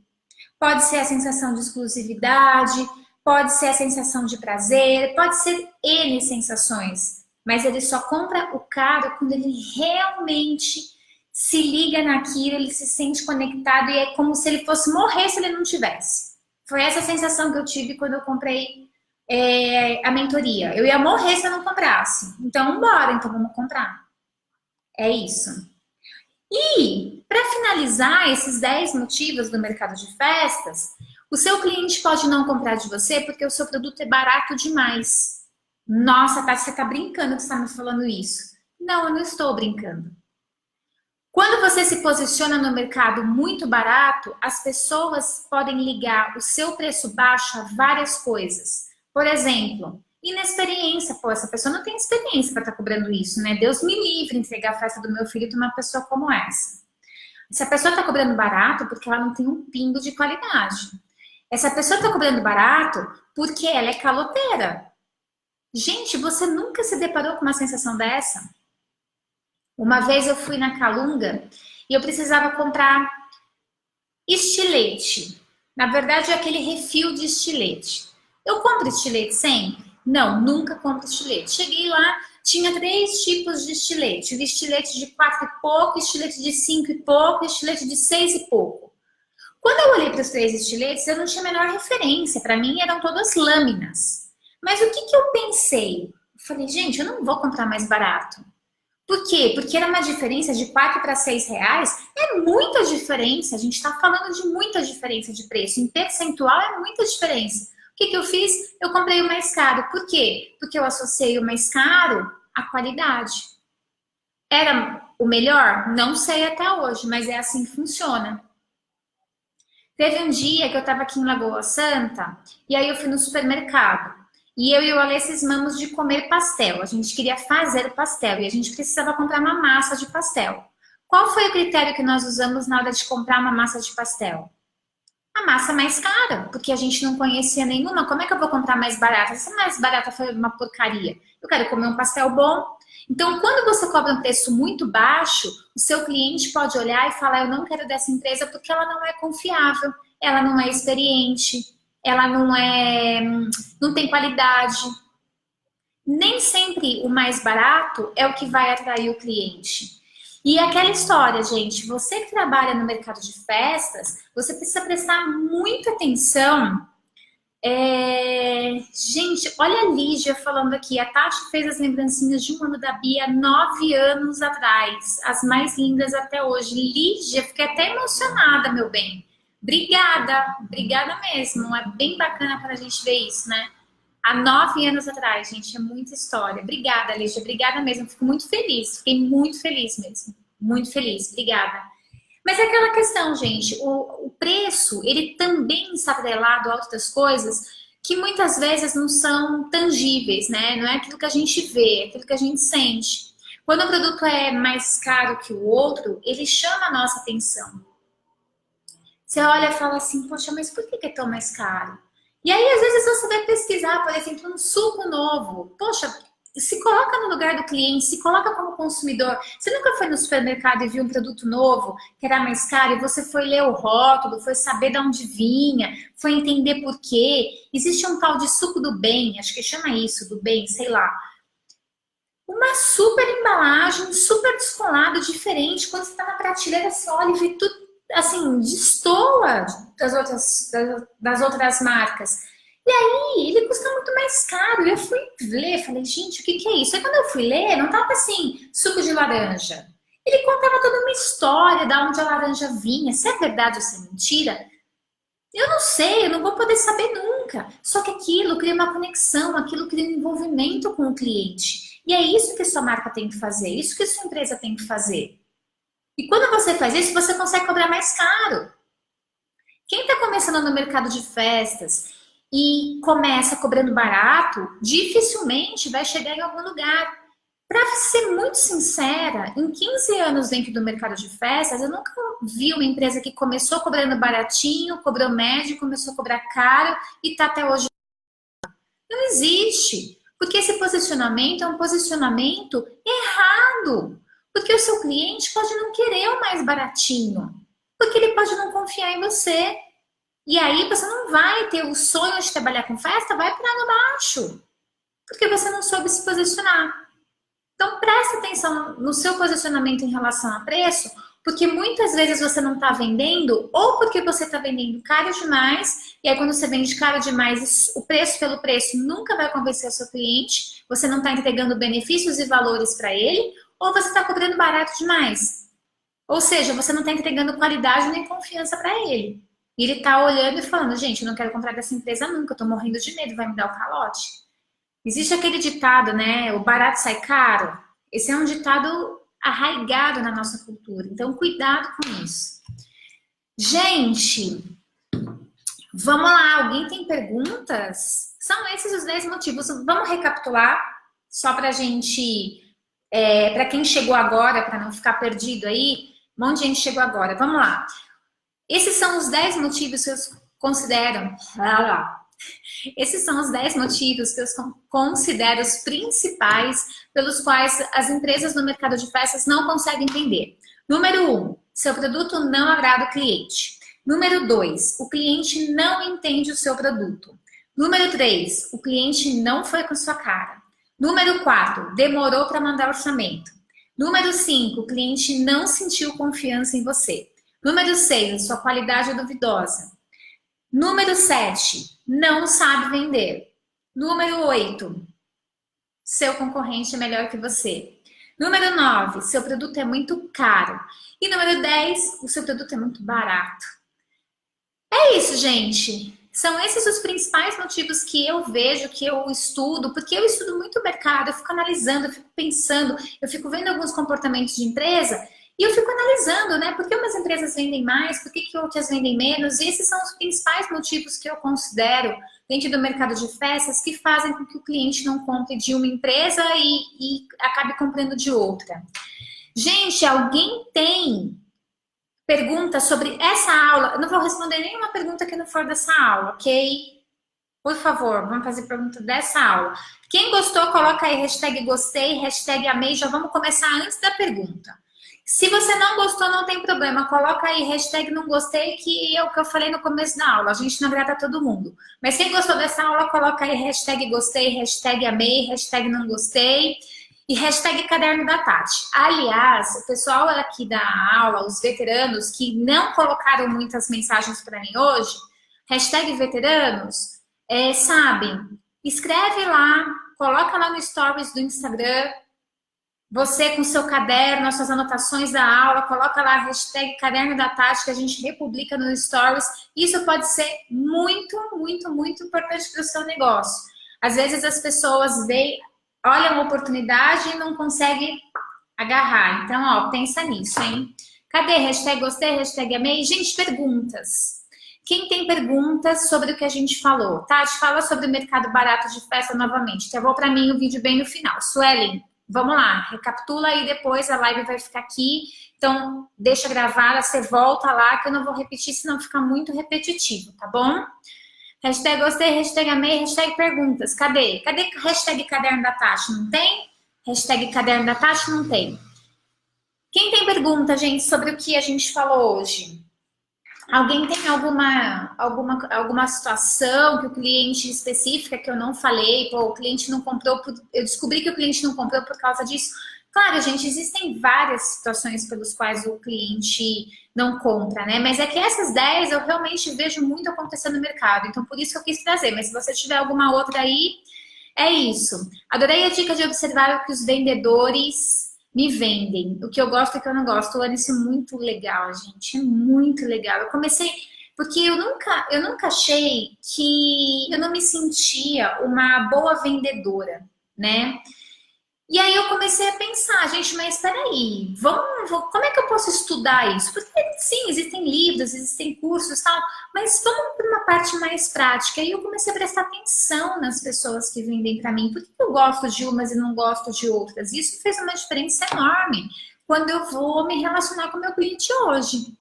Pode ser a sensação de exclusividade, pode ser a sensação de prazer, pode ser N sensações, mas ele só compra o caro quando ele realmente se liga naquilo, ele se sente conectado e é como se ele fosse morrer se ele não tivesse. Foi essa sensação que eu tive quando eu comprei a mentoria. Eu ia morrer se eu não comprasse. Então, bora, então vamos comprar. É isso. E, para finalizar esses 10 motivos do mercado de festas, o seu cliente pode não comprar de você porque o seu produto é barato demais. Nossa, Tati, você está brincando que você está me falando isso. Não, eu não estou brincando. Quando você se posiciona no mercado muito barato, as pessoas podem ligar o seu preço baixo a várias coisas. Por exemplo, inexperiência. Pô, essa pessoa não tem experiência para estar cobrando isso, né? Deus me livre entregar a festa do meu filho para uma pessoa como essa. Essa pessoa está cobrando barato porque ela não tem um pingo de qualidade. Essa pessoa está cobrando barato porque ela é caloteira. Gente, você nunca se deparou com uma sensação dessa? Uma vez eu fui na Calunga e eu precisava comprar estilete. Na verdade, é aquele refil de estilete. Eu compro estilete sempre? Não, nunca compro estilete. Cheguei lá, tinha 3 tipos de estilete. O estilete de 4 e pouco, estilete de 5 e pouco, estilete de 6 e pouco. Quando eu olhei para os 3 estiletes, eu não tinha a menor referência. Para mim, eram todas lâminas. Mas o que eu pensei? Eu falei, gente, eu não vou comprar mais barato. Por quê? Porque era uma diferença de 4 para 6 reais. É muita diferença. A gente está falando de muita diferença de preço. Em percentual, é muita diferença. O que eu fiz? Eu comprei o mais caro. Por quê? Porque eu associei o mais caro à qualidade. Era o melhor? Não sei até hoje, mas é assim que funciona. Teve um dia que eu estava aqui em Lagoa Santa e aí eu fui no supermercado. E eu e o Alê cismamos de comer pastel. A gente queria fazer pastel e a gente precisava comprar uma massa de pastel. Qual foi o critério que nós usamos na hora de comprar uma massa de pastel? A massa mais cara, porque a gente não conhecia nenhuma. Como é que eu vou comprar mais barata? Essa mais barata foi uma porcaria. Eu quero comer um pastel bom. Então, quando você cobra um preço muito baixo, o seu cliente pode olhar e falar: eu não quero dessa empresa porque ela não é confiável, ela não é experiente, ela não tem qualidade. Nem sempre o mais barato é o que vai atrair o cliente. E aquela história, gente, você que trabalha no mercado de festas, você precisa prestar muita atenção. Gente, olha a Lígia falando aqui. A Tati fez as lembrancinhas de um ano da Bia 9 anos atrás. As mais lindas até hoje. Lígia, fiquei até emocionada, meu bem. Obrigada, obrigada mesmo. É bem bacana para a gente ver isso, né? Há 9 anos atrás, gente, é muita história. Obrigada, Lígia, obrigada mesmo. Fico muito feliz, fiquei muito feliz mesmo. Muito feliz, obrigada. Mas é aquela questão, gente, o preço, ele também está atrelado a outras coisas que muitas vezes não são tangíveis, né? Não é aquilo que a gente vê, é aquilo que a gente sente. Quando o produto é mais caro que o outro, ele chama a nossa atenção. Você olha e fala assim, poxa, mas por que é tão mais caro? E aí, às vezes, você vai pesquisar, por exemplo, um suco novo. Poxa, se coloca no lugar do cliente, se coloca como consumidor. Você nunca foi no supermercado e viu um produto novo que era mais caro e você foi ler o rótulo, foi saber de onde vinha, foi entender por quê. Existe um tal de suco do bem, acho que chama isso, do bem, sei lá. Uma super embalagem, super descolado, diferente. Quando você está na prateleira, você olha e vê tudo, assim, destoa das outras marcas. E aí, ele custa muito mais caro. Eu fui ler, falei, gente, o que é isso? Aí quando eu fui ler, não tava assim, suco de laranja. Ele contava toda uma história de onde a laranja vinha. Se é verdade ou se é mentira, eu não sei, eu não vou poder saber nunca. Só que aquilo cria uma conexão, aquilo cria um envolvimento com o cliente. E é isso que sua marca tem que fazer, isso que sua empresa tem que fazer. E quando você faz isso, você consegue cobrar mais caro. Quem está começando no mercado de festas e começa cobrando barato, dificilmente vai chegar em algum lugar. Para ser muito sincera, em 15 anos dentro do mercado de festas, eu nunca vi uma empresa que começou cobrando baratinho, cobrou médio, começou a cobrar caro e está até hoje. Não existe. Porque esse posicionamento é um posicionamento errado. Porque o seu cliente pode não querer o mais baratinho. Porque ele pode não confiar em você. E aí você não vai ter o sonho de trabalhar com festa, vai para água abaixo. Porque você não soube se posicionar. Então presta atenção no seu posicionamento em relação a preço, porque muitas vezes você não está vendendo, ou porque você está vendendo caro demais, e aí quando você vende caro demais, o preço pelo preço nunca vai convencer o seu cliente, você não está entregando benefícios e valores para ele, ou você está cobrando barato demais. Ou seja, você não está entregando qualidade nem confiança para ele. E ele está olhando e falando, gente, eu não quero comprar dessa empresa nunca, eu estou morrendo de medo, vai me dar o calote. Existe aquele ditado, né? O barato sai caro. Esse é um ditado arraigado na nossa cultura. Então, cuidado com isso. Gente, vamos lá. Alguém tem perguntas? São esses os 10 motivos. Vamos recapitular, só para a gente... para quem chegou agora, para não ficar perdido aí. Um monte de gente chegou agora. Vamos lá. Esses são os 10 motivos que eu considero... Esses são os 10 motivos que eu considero os principais pelos quais as empresas no mercado de festas não conseguem vender. Número 1, seu produto não agrada o cliente. Número 2, o cliente não entende o seu produto. Número 3, o cliente não foi com sua cara. Número 4, demorou para mandar orçamento. Número 5, o cliente não sentiu confiança em você. Número 6, sua qualidade é duvidosa. Número 7, não sabe vender. Número 8, seu concorrente é melhor que você. Número 9, seu produto é muito caro. E número 10, o seu produto é muito barato. É isso, gente. São esses os principais motivos que eu vejo, que eu estudo, porque eu estudo muito o mercado, eu fico analisando, eu fico pensando, eu fico vendo alguns comportamentos de empresa e eu fico analisando, né? Por que umas empresas vendem mais, por que outras vendem menos? E esses são os principais motivos que eu considero dentro do mercado de festas que fazem com que o cliente não compre de uma empresa e acabe comprando de outra. Gente, alguém tem pergunta sobre essa aula? Eu não vou responder nenhuma pergunta que não for dessa aula, ok? Por favor, vamos fazer pergunta dessa aula. Quem gostou, coloca aí hashtag gostei, hashtag amei. Já vamos começar antes da pergunta. Se você não gostou, não tem problema. Coloca aí hashtag não gostei, que é o que eu falei no começo da aula. A gente não agrada todo mundo. Mas quem gostou dessa aula, coloca aí hashtag gostei, hashtag amei, hashtag não gostei e hashtag caderno da Tati. Aliás, o pessoal aqui da aula, os veteranos que não colocaram muitas mensagens para mim hoje, hashtag veteranos, sabem, escreve lá, coloca lá no stories do Instagram, você com seu caderno, as suas anotações da aula, coloca lá a hashtag caderno da Tati, que a gente republica no stories. Isso pode ser muito, muito, muito importante para o seu negócio. Às vezes as pessoas veem, olham a oportunidade e não conseguem agarrar. Então, ó, pensa nisso, hein? Cadê? Hashtag gostei, hashtag amei. Gente, perguntas. Quem tem perguntas sobre o que a gente falou? Tati, fala sobre o mercado barato de festa novamente. Gravou para mim o vídeo bem no final. Suelen, vamos lá, recapitula aí depois, a live vai ficar aqui. Então, deixa gravada, você volta lá, que eu não vou repetir, senão fica muito repetitivo, tá bom? Hashtag gostei, hashtag amei, hashtag perguntas. Cadê? Cadê hashtag caderno da Tati? Não tem? Hashtag caderno da Tati? Não tem. Quem tem pergunta, gente, sobre o que a gente falou hoje? Alguém tem alguma situação que o cliente específica que eu não falei, pô, o cliente não comprou, eu descobri que o cliente não comprou por causa disso. Claro, gente, existem várias situações pelas quais o cliente não compra, né? Mas é que essas 10 eu realmente vejo muito acontecendo no mercado, então por isso que eu quis trazer. Mas se você tiver alguma outra aí, é isso. Adorei a dica de observar o que os vendedores me vendem. O que eu gosto e o que eu não gosto. Olha, isso é muito legal, gente. É muito legal. Eu comecei... Porque eu nunca achei que eu não me sentia uma boa vendedora, né? E aí eu comecei a pensar, gente, mas peraí, como é que eu posso estudar isso? Porque sim, existem livros, existem cursos e tal, mas vamos para uma parte mais prática. E eu comecei a prestar atenção nas pessoas que vendem para mim. Por que eu gosto de umas e não gosto de outras? Isso fez uma diferença enorme quando eu vou me relacionar com o meu cliente hoje.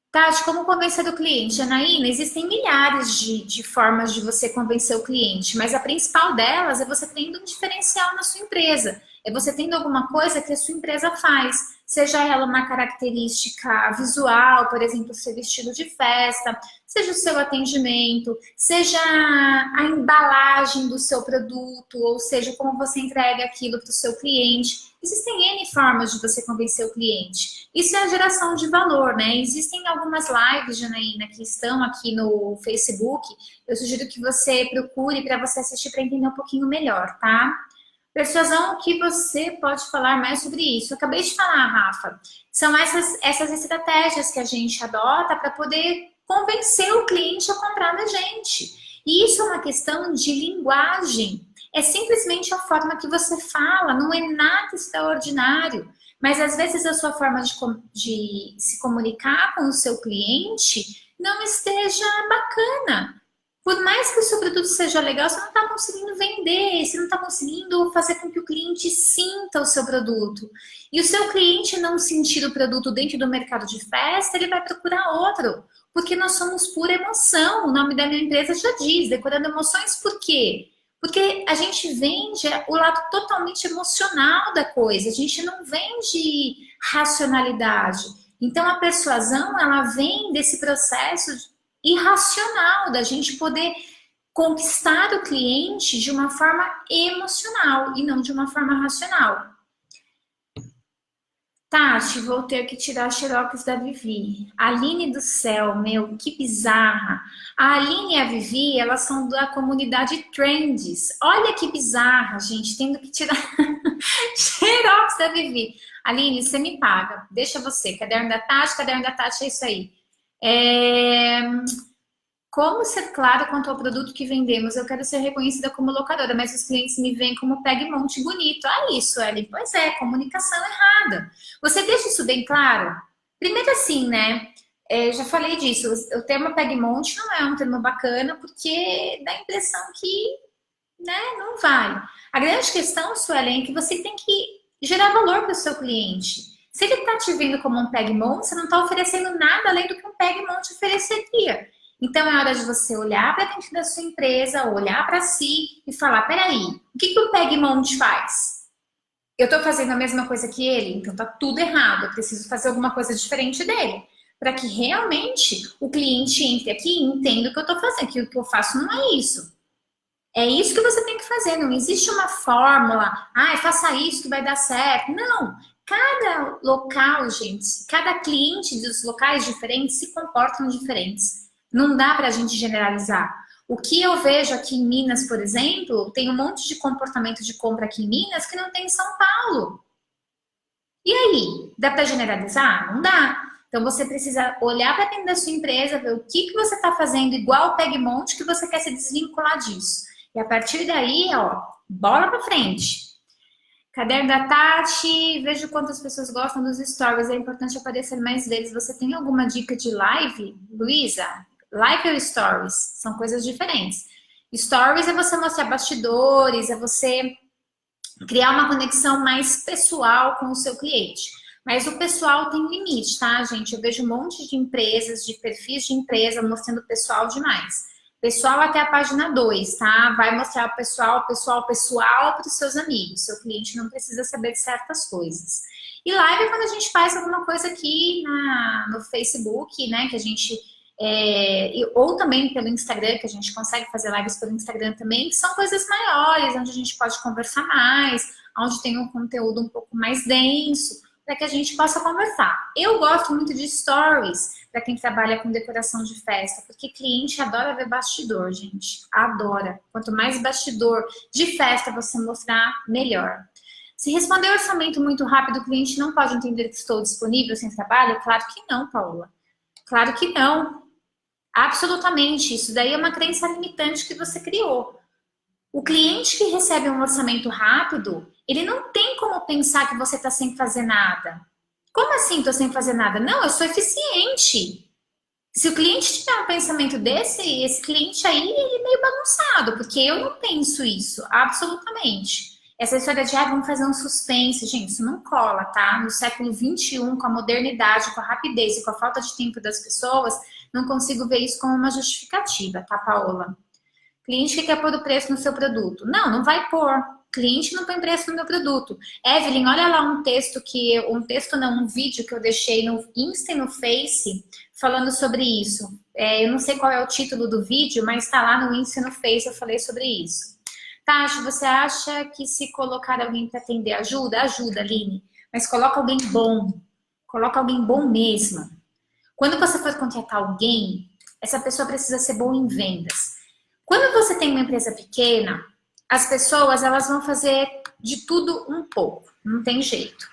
Tati, como convencer o cliente? Anaína, existem milhares de formas de você convencer o cliente, mas a principal delas é você tendo um diferencial na sua empresa. É você tendo alguma coisa que a sua empresa faz. Seja ela uma característica visual, por exemplo, o seu estilo de festa, seja o seu atendimento, seja a embalagem do seu produto, ou seja, como você entrega aquilo para o seu cliente. Existem N formas de você convencer o cliente. Isso é a geração de valor, né? Existem algumas lives, Janaína, que estão aqui no Facebook. Eu sugiro que você procure para você assistir para entender um pouquinho melhor, tá? Persuasão, o que você pode falar mais sobre isso? Eu acabei de falar, Rafa. São essas estratégias que a gente adota para poder convencer o cliente a comprar da gente. E isso é uma questão de linguagem. É simplesmente a forma que você fala, não é nada extraordinário. Mas às vezes a sua forma de se comunicar com o seu cliente não esteja bacana. Por mais que o seu produto seja legal, você não está conseguindo vender, você não está conseguindo fazer com que o cliente sinta o seu produto. E o seu cliente não sentir o produto dentro do mercado de festa, ele vai procurar outro. Porque nós somos pura emoção. O nome da minha empresa já diz, decorando emoções, por quê? Porque a gente vende o lado totalmente emocional da coisa, a gente não vende racionalidade. Então a persuasão, ela vem desse processo irracional, da gente poder conquistar o cliente de uma forma emocional e não de uma forma racional. Tati, vou ter que tirar xerox da Vivi. Aline do céu, meu, que bizarra. A Aline e a Vivi, elas são da comunidade Trends. Olha que bizarra, gente, tendo que tirar xerox da Vivi. Aline, você me paga, deixa você. Caderno da Tati é isso aí. Como ser claro quanto ao produto que vendemos? Eu quero ser reconhecida como locadora, mas os clientes me veem como Pegmonte bonito. Ah, isso, Ellen. Pois é, comunicação errada. Você deixa isso bem claro? Primeiro assim, né? Já falei disso. O termo Pegmonte não é um termo bacana porque dá a impressão que, né, não vai. A grande questão, Suelen, é que você tem que gerar valor para o seu cliente. Se ele está te vendo como um Pegmonte, você não está oferecendo nada além do que um Pegmonte ofereceria. Então é hora de você olhar para dentro da sua empresa, olhar para si e falar, peraí, o que o Pegmont faz? Eu estou fazendo a mesma coisa que ele, então tá tudo errado, eu preciso fazer alguma coisa diferente dele. Para que realmente o cliente entre aqui e entenda o que eu estou fazendo, que o que eu faço não é isso. É isso que você tem que fazer, não existe uma fórmula, faça isso que vai dar certo. Não, cada local, gente, cada cliente dos locais diferentes se comportam diferentes. Não dá para a gente generalizar. O que eu vejo aqui em Minas, por exemplo, tem um monte de comportamento de compra aqui em Minas que não tem em São Paulo. E aí, dá para generalizar? Não dá. Então você precisa olhar para dentro da sua empresa, ver o que você está fazendo igual o Pegmont que você quer se desvincular disso. E a partir daí, ó, bola para frente. Caderno da Tati, vejo quantas pessoas gostam dos stories, é importante aparecer mais vezes. Você tem alguma dica de live, Luísa? Live ou stories? São coisas diferentes. Stories é você mostrar bastidores, é você criar uma conexão mais pessoal com o seu cliente. Mas o pessoal tem limite, tá, gente? Eu vejo um monte de empresas, de perfis de empresa mostrando pessoal demais. Pessoal até a página 2, tá? Vai mostrar o pessoal para os seus amigos. Seu cliente não precisa saber de certas coisas. E live é quando a gente faz alguma coisa aqui no Facebook, né? Que a gente... ou também pelo Instagram, que a gente consegue fazer lives pelo Instagram também, que são coisas maiores, onde a gente pode conversar mais, onde tem um conteúdo um pouco mais denso, para que a gente possa conversar. Eu gosto muito de stories para quem trabalha com decoração de festa, porque cliente adora ver bastidor, gente. Adora. Quanto mais bastidor de festa você mostrar, melhor. Se responder orçamento muito rápido, o cliente não pode entender que estou disponível sem trabalho? Claro que não, Paula. Claro que não. Absolutamente. Isso daí é uma crença limitante que você criou. O cliente que recebe um orçamento rápido, ele não tem como pensar que você está sem fazer nada. Como assim estou sem fazer nada? Não, eu sou eficiente. Se o cliente tiver um pensamento desse, esse cliente aí, ele é meio bagunçado, porque eu não penso isso, absolutamente. Essa história de, vamos fazer um suspense, gente, isso não cola, tá? No século XXI, com a modernidade, com a rapidez e com a falta de tempo das pessoas, não consigo ver isso como uma justificativa, tá, Paola? Cliente que quer pôr o preço no seu produto. Não, não vai pôr. Cliente não põe preço no meu produto. Evelyn, olha lá um vídeo que eu deixei no Insta e no Face falando sobre isso. Eu não sei qual é o título do vídeo, mas está lá no Insta e no Face, eu falei sobre isso. Tati, você acha que se colocar alguém para atender ajuda? Ajuda, Aline. Mas coloca alguém bom. Coloca alguém bom mesmo. Quando você for contratar alguém, essa pessoa precisa ser boa em vendas. Quando você tem uma empresa pequena, as pessoas elas vão fazer de tudo um pouco. Não tem jeito.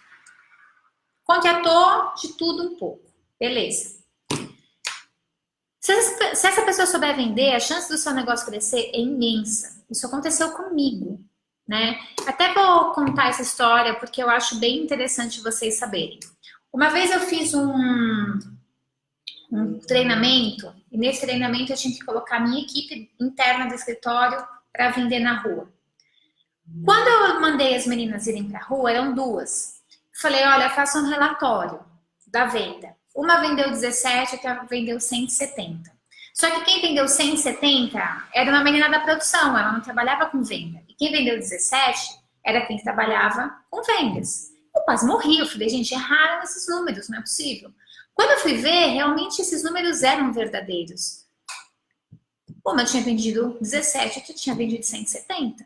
Contratou de tudo um pouco. Beleza. Se essa pessoa souber vender, a chance do seu negócio crescer é imensa. Isso aconteceu comigo, né? Até vou contar essa história porque eu acho bem interessante vocês saberem. Uma vez eu fiz um treinamento, e nesse treinamento eu tinha que colocar a minha equipe interna do escritório para vender na rua. Quando eu mandei as meninas irem para a rua, eram duas. Falei, olha, faça um relatório da venda. Uma vendeu 17, outra vendeu 170. Só que quem vendeu 170 era uma menina da produção, ela não trabalhava com venda. E quem vendeu 17 era quem trabalhava com vendas. Eu quase morri, eu falei, gente, erraram esses números, não é possível. Quando eu fui ver, realmente esses números eram verdadeiros. Uma eu tinha vendido 17, outra tinha vendido 170.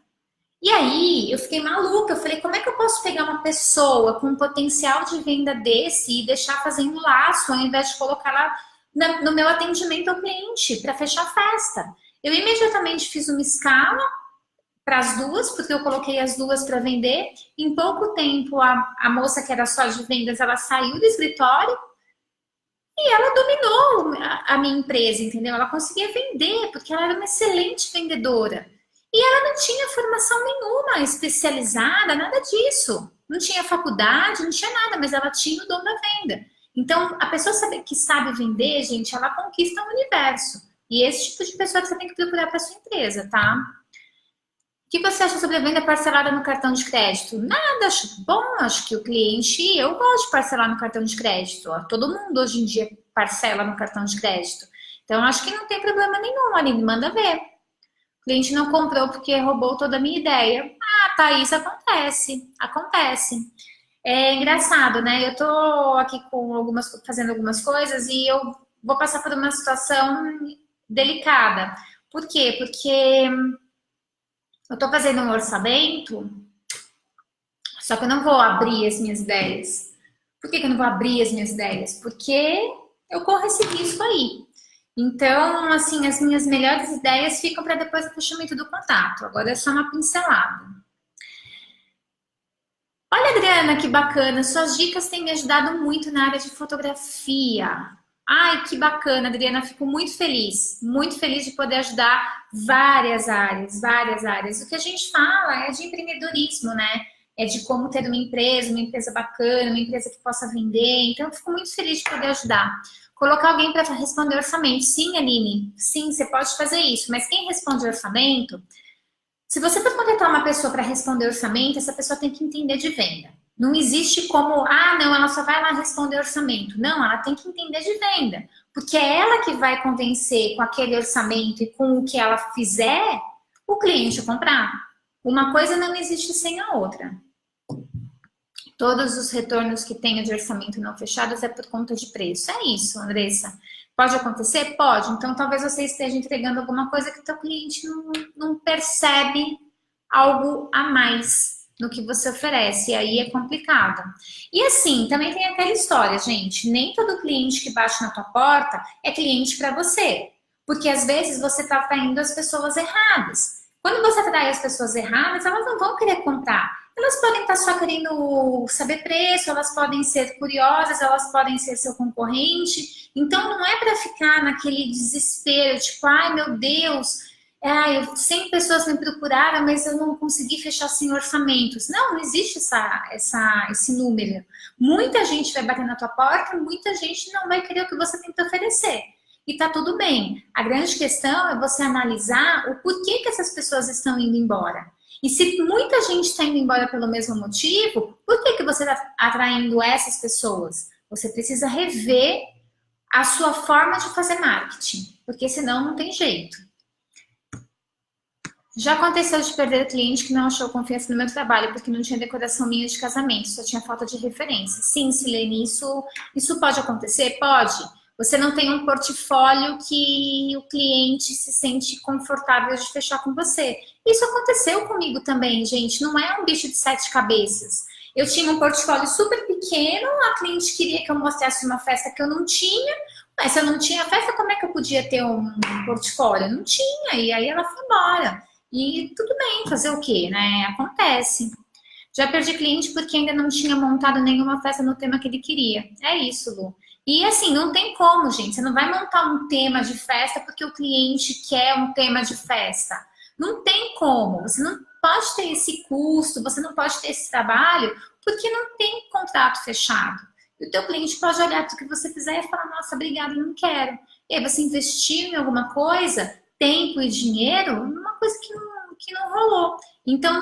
E aí, eu fiquei maluca. Eu falei, como é que eu posso pegar uma pessoa com um potencial de venda desse e deixar fazendo laço, ao invés de colocar lá no meu atendimento ao cliente, para fechar a festa? Eu imediatamente fiz uma escala para as duas, porque eu coloquei as duas para vender. Em pouco tempo, a moça que era só de vendas, ela saiu do escritório e ela dominou a minha empresa, entendeu? Ela conseguia vender, porque ela era uma excelente vendedora. E ela não tinha formação nenhuma especializada, nada disso. Não tinha faculdade, não tinha nada, mas ela tinha o dom da venda. Então, a pessoa que sabe vender, gente, ela conquista o universo. E esse tipo de pessoa que você tem que procurar para sua empresa, tá? O que você acha sobre a venda parcelada no cartão de crédito? Nada, acho bom, acho que o cliente, eu gosto de parcelar no cartão de crédito. Todo mundo hoje em dia parcela no cartão de crédito. Então, acho que não tem problema nenhum, Aline, manda ver. O cliente não comprou porque roubou toda a minha ideia. Ah, Thaís, acontece, acontece. É engraçado, né? Eu tô aqui fazendo algumas coisas e eu vou passar por uma situação delicada. Por quê? Porque eu tô fazendo um orçamento, só que eu não vou abrir as minhas ideias. Por que eu não vou abrir as minhas ideias? Porque eu corro esse risco aí. Então, assim, as minhas melhores ideias ficam para depois do fechamento do contrato. Agora é só uma pincelada. Olha, Adriana, que bacana. Suas dicas têm me ajudado muito na área de fotografia. Ai, que bacana, Adriana. Fico muito feliz de poder ajudar várias áreas, várias áreas. O que a gente fala é de empreendedorismo, né? É de como ter uma empresa bacana, uma empresa que possa vender. Então, eu fico muito feliz de poder ajudar. Colocar alguém para responder orçamento. Sim, Aline, sim, você pode fazer isso. Mas quem responde orçamento, se você for contratar uma pessoa para responder orçamento, essa pessoa tem que entender de venda. Não existe como, ah, não, ela só vai lá responder orçamento. Não, ela tem que entender de venda. Porque é ela que vai convencer com aquele orçamento e com o que ela fizer o cliente a comprar. Uma coisa não existe sem a outra. Todos os retornos que tenho de orçamento não fechados é por conta de preço. É isso, Andressa. Pode acontecer? Pode. Então, talvez você esteja entregando alguma coisa que o teu cliente não percebe algo a mais no que você oferece. E aí é complicado. E assim, também tem aquela história, gente. Nem todo cliente que bate na tua porta é cliente para você. Porque às vezes você está atraindo as pessoas erradas. Quando você atrai as pessoas erradas, elas não vão querer comprar. Elas podem estar só querendo saber preço, elas podem ser curiosas, elas podem ser seu concorrente. Então, não é para ficar naquele desespero, tipo, ai meu Deus, 100 pessoas me procuraram, mas eu não consegui fechar sem orçamentos. Não existe esse número. Muita gente vai bater na tua porta, muita gente não vai querer o que você tem para oferecer. E tá tudo bem. A grande questão é você analisar o porquê que essas pessoas estão indo embora. E se muita gente está indo embora pelo mesmo motivo, por que você está atraindo essas pessoas? Você precisa rever a sua forma de fazer marketing, porque senão não tem jeito. Já aconteceu de perder cliente que não achou confiança no meu trabalho porque não tinha decoração minha de casamento, só tinha falta de referência. Sim, Silene, isso pode acontecer? Pode. Você não tem um portfólio que o cliente se sente confortável de fechar com você. Isso aconteceu comigo também, gente. Não é um bicho de 7 cabeças. Eu tinha um portfólio super pequeno, a cliente queria que eu mostrasse uma festa que eu não tinha, mas se eu não tinha festa, como é que eu podia ter um portfólio? Não tinha, e aí ela foi embora. E tudo bem, fazer o quê, né? Acontece. Já perdi cliente porque ainda não tinha montado nenhuma festa no tema que ele queria. É isso, Lu. E assim, não tem como, gente. Você não vai montar um tema de festa porque o cliente quer um tema de festa. Não tem como. Você não pode ter esse custo, você não pode ter esse trabalho porque não tem contrato fechado. E o teu cliente pode olhar tudo que você fizer e falar, nossa, obrigada, não quero. E aí você investiu em alguma coisa, tempo e dinheiro, numa coisa que não rolou. Então,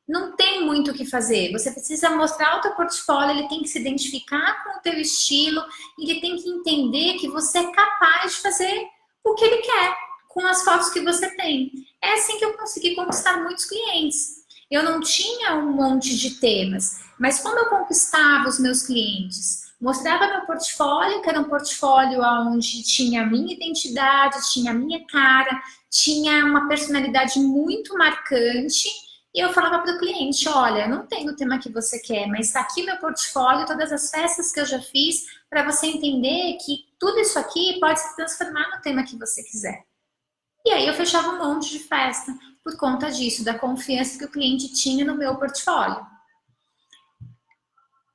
não tem muito o que fazer. Você precisa mostrar o teu portfólio, ele tem que se identificar com o teu estilo, ele tem que entender que você é capaz de fazer o que ele quer com as fotos que você tem. É assim que eu consegui conquistar muitos clientes. Eu não tinha um monte de temas, mas como eu conquistava os meus clientes? Mostrava meu portfólio, que era um portfólio onde tinha a minha identidade, tinha a minha cara, tinha uma personalidade muito marcante. E eu falava para o cliente, olha, não tem o tema que você quer, mas está aqui meu portfólio, todas as festas que eu já fiz, para você entender que tudo isso aqui pode se transformar no tema que você quiser. E aí eu fechava um monte de festa por conta disso, da confiança que o cliente tinha no meu portfólio.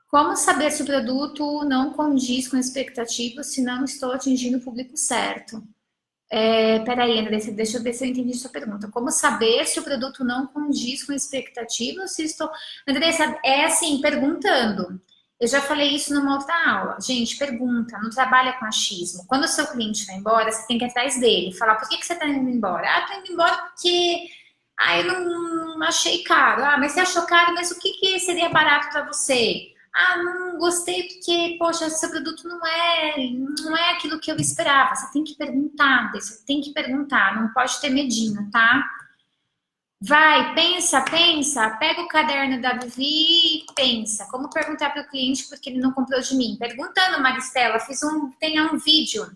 Como saber se o produto não condiz com expectativas se não estou atingindo o público certo? Peraí, Andressa, deixa eu ver se eu entendi sua pergunta. Como saber se o produto não condiz com expectativas? Se estou... Andressa, é assim, perguntando. Eu já falei isso numa outra aula. Gente, pergunta, não trabalha com achismo. Quando o seu cliente vai embora, você tem que ir atrás dele. Falar, por que você está indo embora? Ah, estou indo embora porque eu não achei caro. Ah, mas você achou caro, mas o que seria barato para você? Ah, não gostei porque, poxa, seu produto não é aquilo que eu esperava. Você tem que perguntar, você tem que perguntar, não pode ter medinho, tá? Vai, pensa, pensa, pega o caderno da Vivi e pensa. Como perguntar para o cliente porque ele não comprou de mim? Perguntando, Maristela, tem um vídeo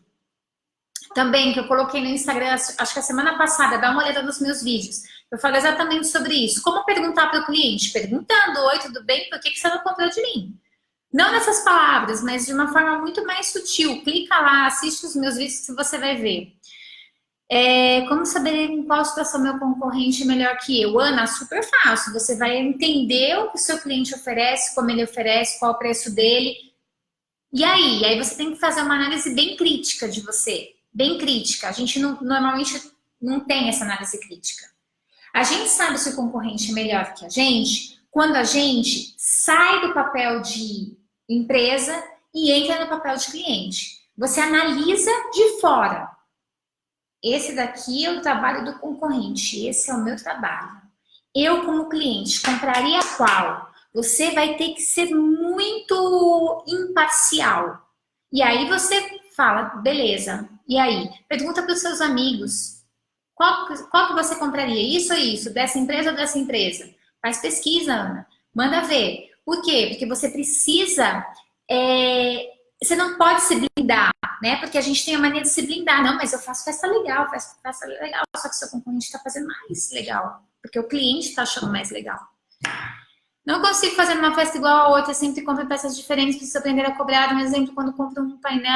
também que eu coloquei no Instagram, acho que a semana passada, dá uma olhada nos meus vídeos. Eu falo exatamente sobre isso. Como perguntar para o cliente? Perguntando, oi, tudo bem? Por que você não comprou de mim? Não nessas palavras, mas de uma forma muito mais sutil. Clica lá, assiste os meus vídeos que você vai ver. Como saber em qual situação meu concorrente é melhor que eu? Ana, super fácil. Você vai entender o que o seu cliente oferece, como ele oferece, qual o preço dele. E aí? Aí você tem que fazer uma análise bem crítica de você. Bem crítica. A gente normalmente não tem essa análise crítica. A gente sabe se o concorrente é melhor que a gente quando a gente sai do papel de empresa e entra no papel de cliente. Você analisa de fora. Esse daqui é o trabalho do concorrente, esse é o meu trabalho. Eu, como cliente, compraria qual? Você vai ter que ser muito imparcial. E aí você fala, beleza. E aí? Pergunta para os seus amigos. Qual que você compraria? Isso ou isso? Dessa empresa ou dessa empresa? Faz pesquisa, Ana. Manda ver. Por quê? Porque você precisa... você não pode se blindar, né? Porque a gente tem a mania de se blindar. Não, mas eu faço festa legal, faço festa legal. Só que o seu concorrente está fazendo mais legal. Porque o cliente está achando mais legal. Não consigo fazer uma festa igual a outra, sempre compro peças diferentes, preciso aprender a cobrar. Um exemplo, quando compro um painel,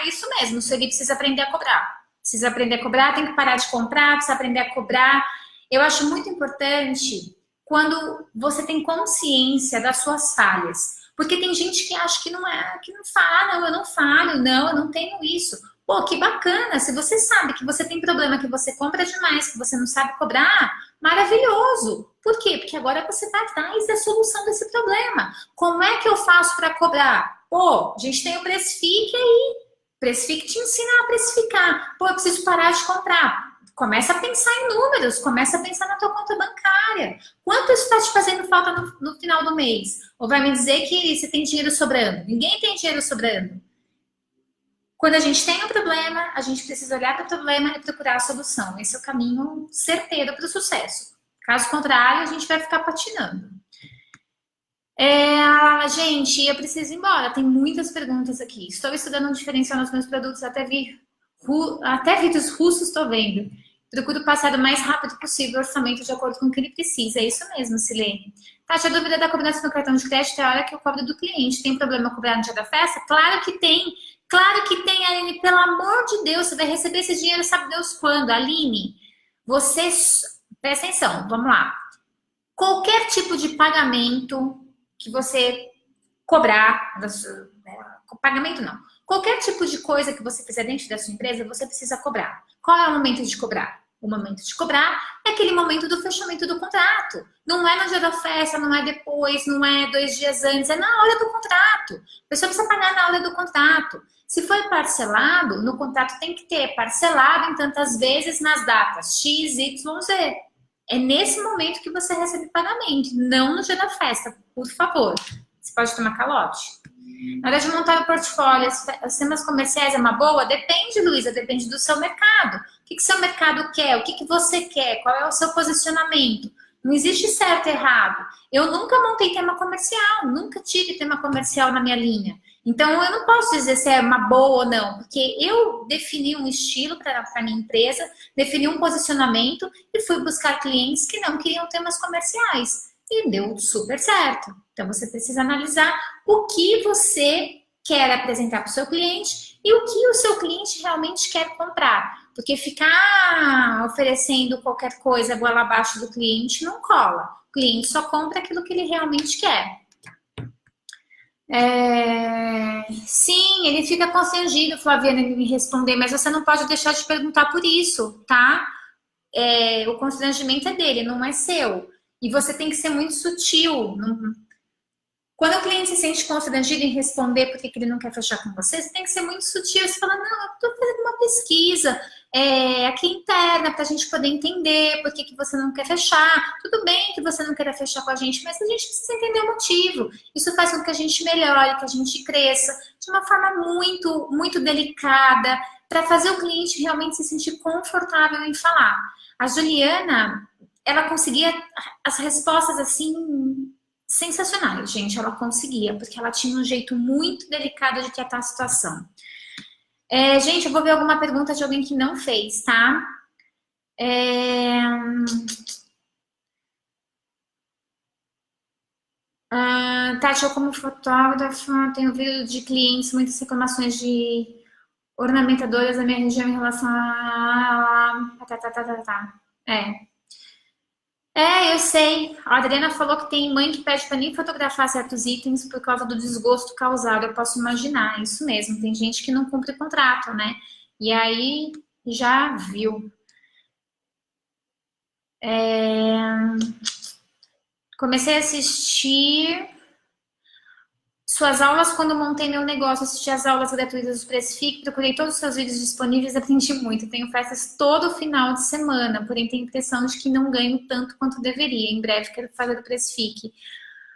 isso mesmo, o Sueli precisa aprender a cobrar. Precisa aprender a cobrar, tem que parar de comprar, precisa aprender a cobrar. Eu acho muito importante quando você tem consciência das suas falhas. Porque tem gente que acha que não fala, não, eu não tenho isso. Pô, que bacana, se você sabe que você tem problema, que você compra demais, que você não sabe cobrar, maravilhoso. Por quê? Porque agora você está atrás da solução desse problema. Como é que eu faço para cobrar? Pô, a gente tem o Precifique aí. Precifique te ensina a precificar. Pô, eu preciso parar de comprar. Começa a pensar em números, começa a pensar na tua conta bancária. Quanto isso está te fazendo falta no final do mês? Ou vai me dizer que você tem dinheiro sobrando? Ninguém tem dinheiro sobrando. Quando a gente tem um problema, a gente precisa olhar para o problema e procurar a solução. Esse é o caminho certeiro para o sucesso. Caso contrário, a gente vai ficar patinando. Gente, eu preciso ir embora. Tem muitas perguntas aqui. Estou estudando um diferencial nos meus produtos, até vídeos russos estou vendo. Procuro passar o mais rápido possível o orçamento de acordo com o que ele precisa. É isso mesmo, Silene. Tati, a dúvida da cobrança no cartão de crédito é a hora que eu cobro do cliente. Tem problema cobrar no dia da festa? Claro que tem. Claro que tem, Aline. Pelo amor de Deus, você vai receber esse dinheiro, sabe Deus quando? Aline, você... Presta atenção, vamos lá. Qualquer tipo de pagamento que você cobrar... Pagamento não. Qualquer tipo de coisa que você fizer dentro da sua empresa, você precisa cobrar. Qual é o momento de cobrar? O momento de cobrar é aquele momento do fechamento do contrato. Não é no dia da festa, não é depois, não é 2 dias antes, é na hora do contrato. A pessoa precisa pagar na hora do contrato. Se for parcelado, no contrato tem que ter parcelado em tantas vezes nas datas X, Y, Z. É nesse momento que você recebe pagamento, não no dia da festa, por favor. Você pode tomar calote. Na hora de montar o portfólio, as temas comerciais é uma boa? Depende, Luísa, depende do seu mercado. O que o seu mercado quer? O que você quer? Qual é o seu posicionamento? Não existe certo e errado. Eu nunca montei tema comercial, nunca tive tema comercial na minha linha. Então, eu não posso dizer se é uma boa ou não, porque eu defini um estilo para a minha empresa, defini um posicionamento e fui buscar clientes que não queriam temas comerciais. E deu super certo. Então, você precisa analisar o que você quer apresentar para o seu cliente e o que o seu cliente realmente quer comprar. Porque ficar oferecendo qualquer coisa goela abaixo do cliente não cola. O cliente só compra aquilo que ele realmente quer. Sim, ele fica constrangido, Flaviana, em me responder, mas você não pode deixar de perguntar por isso, tá? O constrangimento é dele, não é seu. E você tem que ser muito sutil. Quando o cliente se sente constrangido em responder porque ele não quer fechar com você, você tem que ser muito sutil. Você fala, não, eu estou fazendo uma pesquisa. aqui interna, para a gente poder entender por que, que você não quer fechar. Tudo bem que você não queira fechar com a gente, mas a gente precisa entender o motivo. Isso faz com que a gente melhore, que a gente cresça de uma forma muito, muito delicada, para fazer o cliente realmente se sentir confortável em falar. A Juliana, ela conseguia as respostas assim sensacionais, gente. Ela conseguia, porque ela tinha um jeito muito delicado de tratar a situação. Gente, eu vou ver alguma pergunta de alguém que não fez, tá? Tati, eu como fotógrafa tenho ouvido de clientes muitas reclamações de ornamentadoras da minha região em relação a... eu sei. A Adriana falou que tem mãe que pede para nem fotografar certos itens por causa do desgosto causado. Eu posso imaginar, isso mesmo. Tem gente que não cumpre contrato, né? E aí, já viu. Comecei a assistir suas aulas quando montei meu negócio. Assisti as aulas gratuitas do Precifique, procurei todos os seus vídeos disponíveis e aprendi muito. Tenho festas todo final de semana, porém tenho a impressão de que não ganho tanto quanto deveria. Em breve quero fazer o Precifique.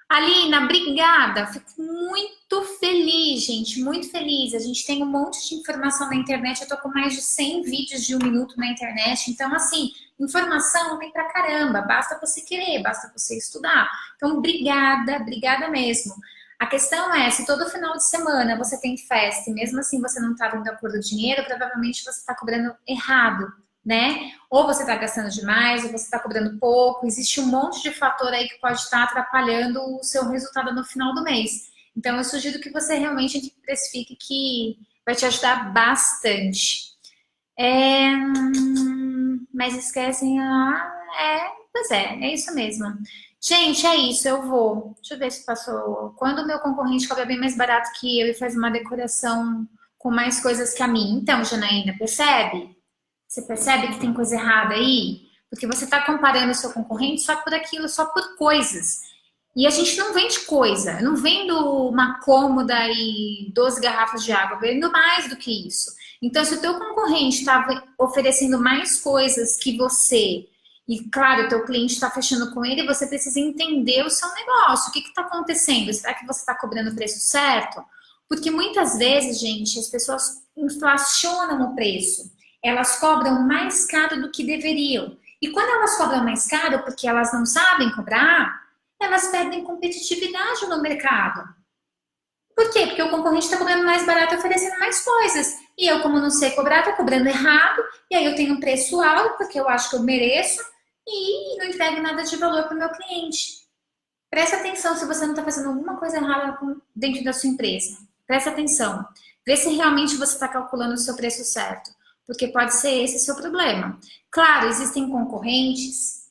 Alina, obrigada. Fico muito feliz, gente, muito feliz. A gente tem um monte de informação na internet. Eu tô com mais de 100 vídeos de 1 minuto na internet. Então, assim, informação tem pra caramba. Basta você querer, basta você estudar. Então, obrigada, obrigada mesmo. A questão é, se todo final de semana você tem festa e mesmo assim você não tá dando a cor do dinheiro, provavelmente você tá cobrando errado, né? Ou você está gastando demais, ou você está cobrando pouco. Existe um monte de fator aí que pode estar atrapalhando o seu resultado no final do mês. Então, eu sugiro que você realmente precifique, que vai te ajudar bastante. Mas esquecem... pois é isso mesmo. Gente, é isso, eu vou. Deixa eu ver se passou. Quando o meu concorrente cobra bem mais barato que eu e faz uma decoração com mais coisas que a minha. Então, Janaína, percebe? Você percebe que tem coisa errada aí? Porque você está comparando o seu concorrente só por aquilo, só por coisas. E a gente não vende coisa. Eu não vendo uma cômoda e 12 garrafas de água. Eu vendo mais do que isso. Então, se o teu concorrente está oferecendo mais coisas que você, e claro, o teu cliente está fechando com ele, você precisa entender o seu negócio. O que está acontecendo? Será que você está cobrando o preço certo? Porque muitas vezes, gente, as pessoas inflacionam o preço. Elas cobram mais caro do que deveriam. E quando elas cobram mais caro porque elas não sabem cobrar, elas perdem competitividade no mercado. Por quê? Porque o concorrente está cobrando mais barato e oferecendo mais coisas. E eu, como não sei cobrar, estou cobrando errado. E aí eu tenho um preço alto porque eu acho que eu mereço e não entrego nada de valor para o meu cliente. Presta atenção se você não está fazendo alguma coisa errada dentro da sua empresa. Presta atenção. Vê se realmente você está calculando o seu preço certo. Porque pode ser esse o seu problema. Claro, existem concorrentes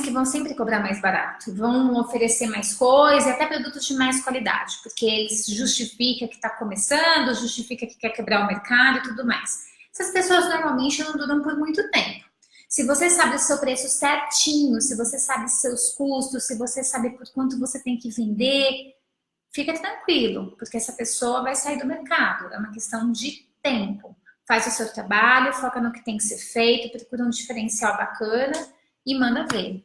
que vão sempre cobrar mais barato, vão oferecer mais coisa e até produtos de mais qualidade, porque eles justificam que está começando, justifica que quer quebrar o mercado e tudo mais. Essas pessoas normalmente não duram por muito tempo. Se você sabe o seu preço certinho, se você sabe seus custos, se você sabe por quanto você tem que vender, fica tranquilo, porque essa pessoa vai sair do mercado. É uma questão de tempo. Faz o seu trabalho, foca no que tem que ser feito, procura um diferencial bacana e manda ver.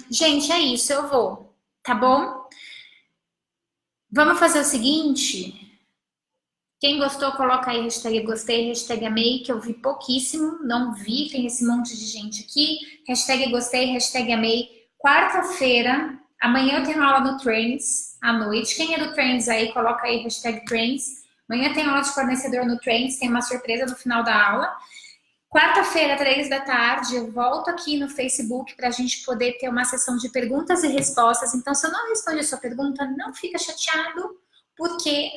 Gente, é isso, eu vou, tá bom? Vamos fazer o seguinte. Quem gostou, coloca aí hashtag gostei, hashtag amei, que eu vi pouquíssimo, não vi, tem esse monte de gente aqui. Hashtag gostei, hashtag amei. Quarta-feira, amanhã eu tenho aula no Trends, à noite. Quem é do Trends aí, coloca aí hashtag Trends. Amanhã tem aula de fornecedor no Trends, tem uma surpresa no final da aula. Quarta-feira, 3 da tarde, eu volto aqui no Facebook para a gente poder ter uma sessão de perguntas e respostas. Então, se eu não respondi a sua pergunta, não fica chateado, porque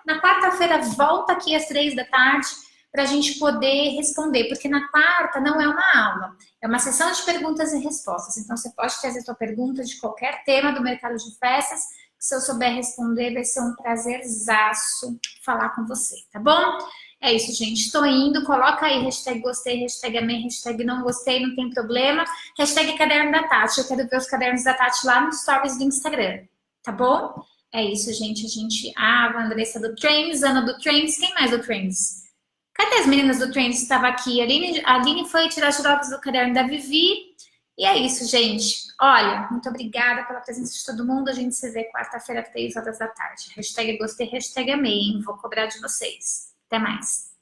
na quarta-feira volta aqui às 3 da tarde para a gente poder responder, porque na quarta não é uma aula, é uma sessão de perguntas e respostas. Então, você pode trazer sua pergunta de qualquer tema do mercado de festas, que se eu souber responder, vai ser um prazerzaço falar com você, tá bom? É isso, gente. Estou indo. Coloca aí hashtag gostei, hashtag amei, hashtag não gostei, não tem problema. Hashtag caderno da Tati. Eu quero ver os cadernos da Tati lá nos stories do Instagram. Tá bom? É isso, gente. A Andressa do Trends, Ana do Trends. Quem mais do Trends? Cadê as meninas do Trends que estavam aqui? A Aline foi tirar xerox do caderno da Vivi. E é isso, gente. Olha, muito obrigada pela presença de todo mundo. A gente se vê quarta-feira, 3 horas da tarde. Hashtag gostei, hashtag amei, hein? Vou cobrar de vocês. Até mais.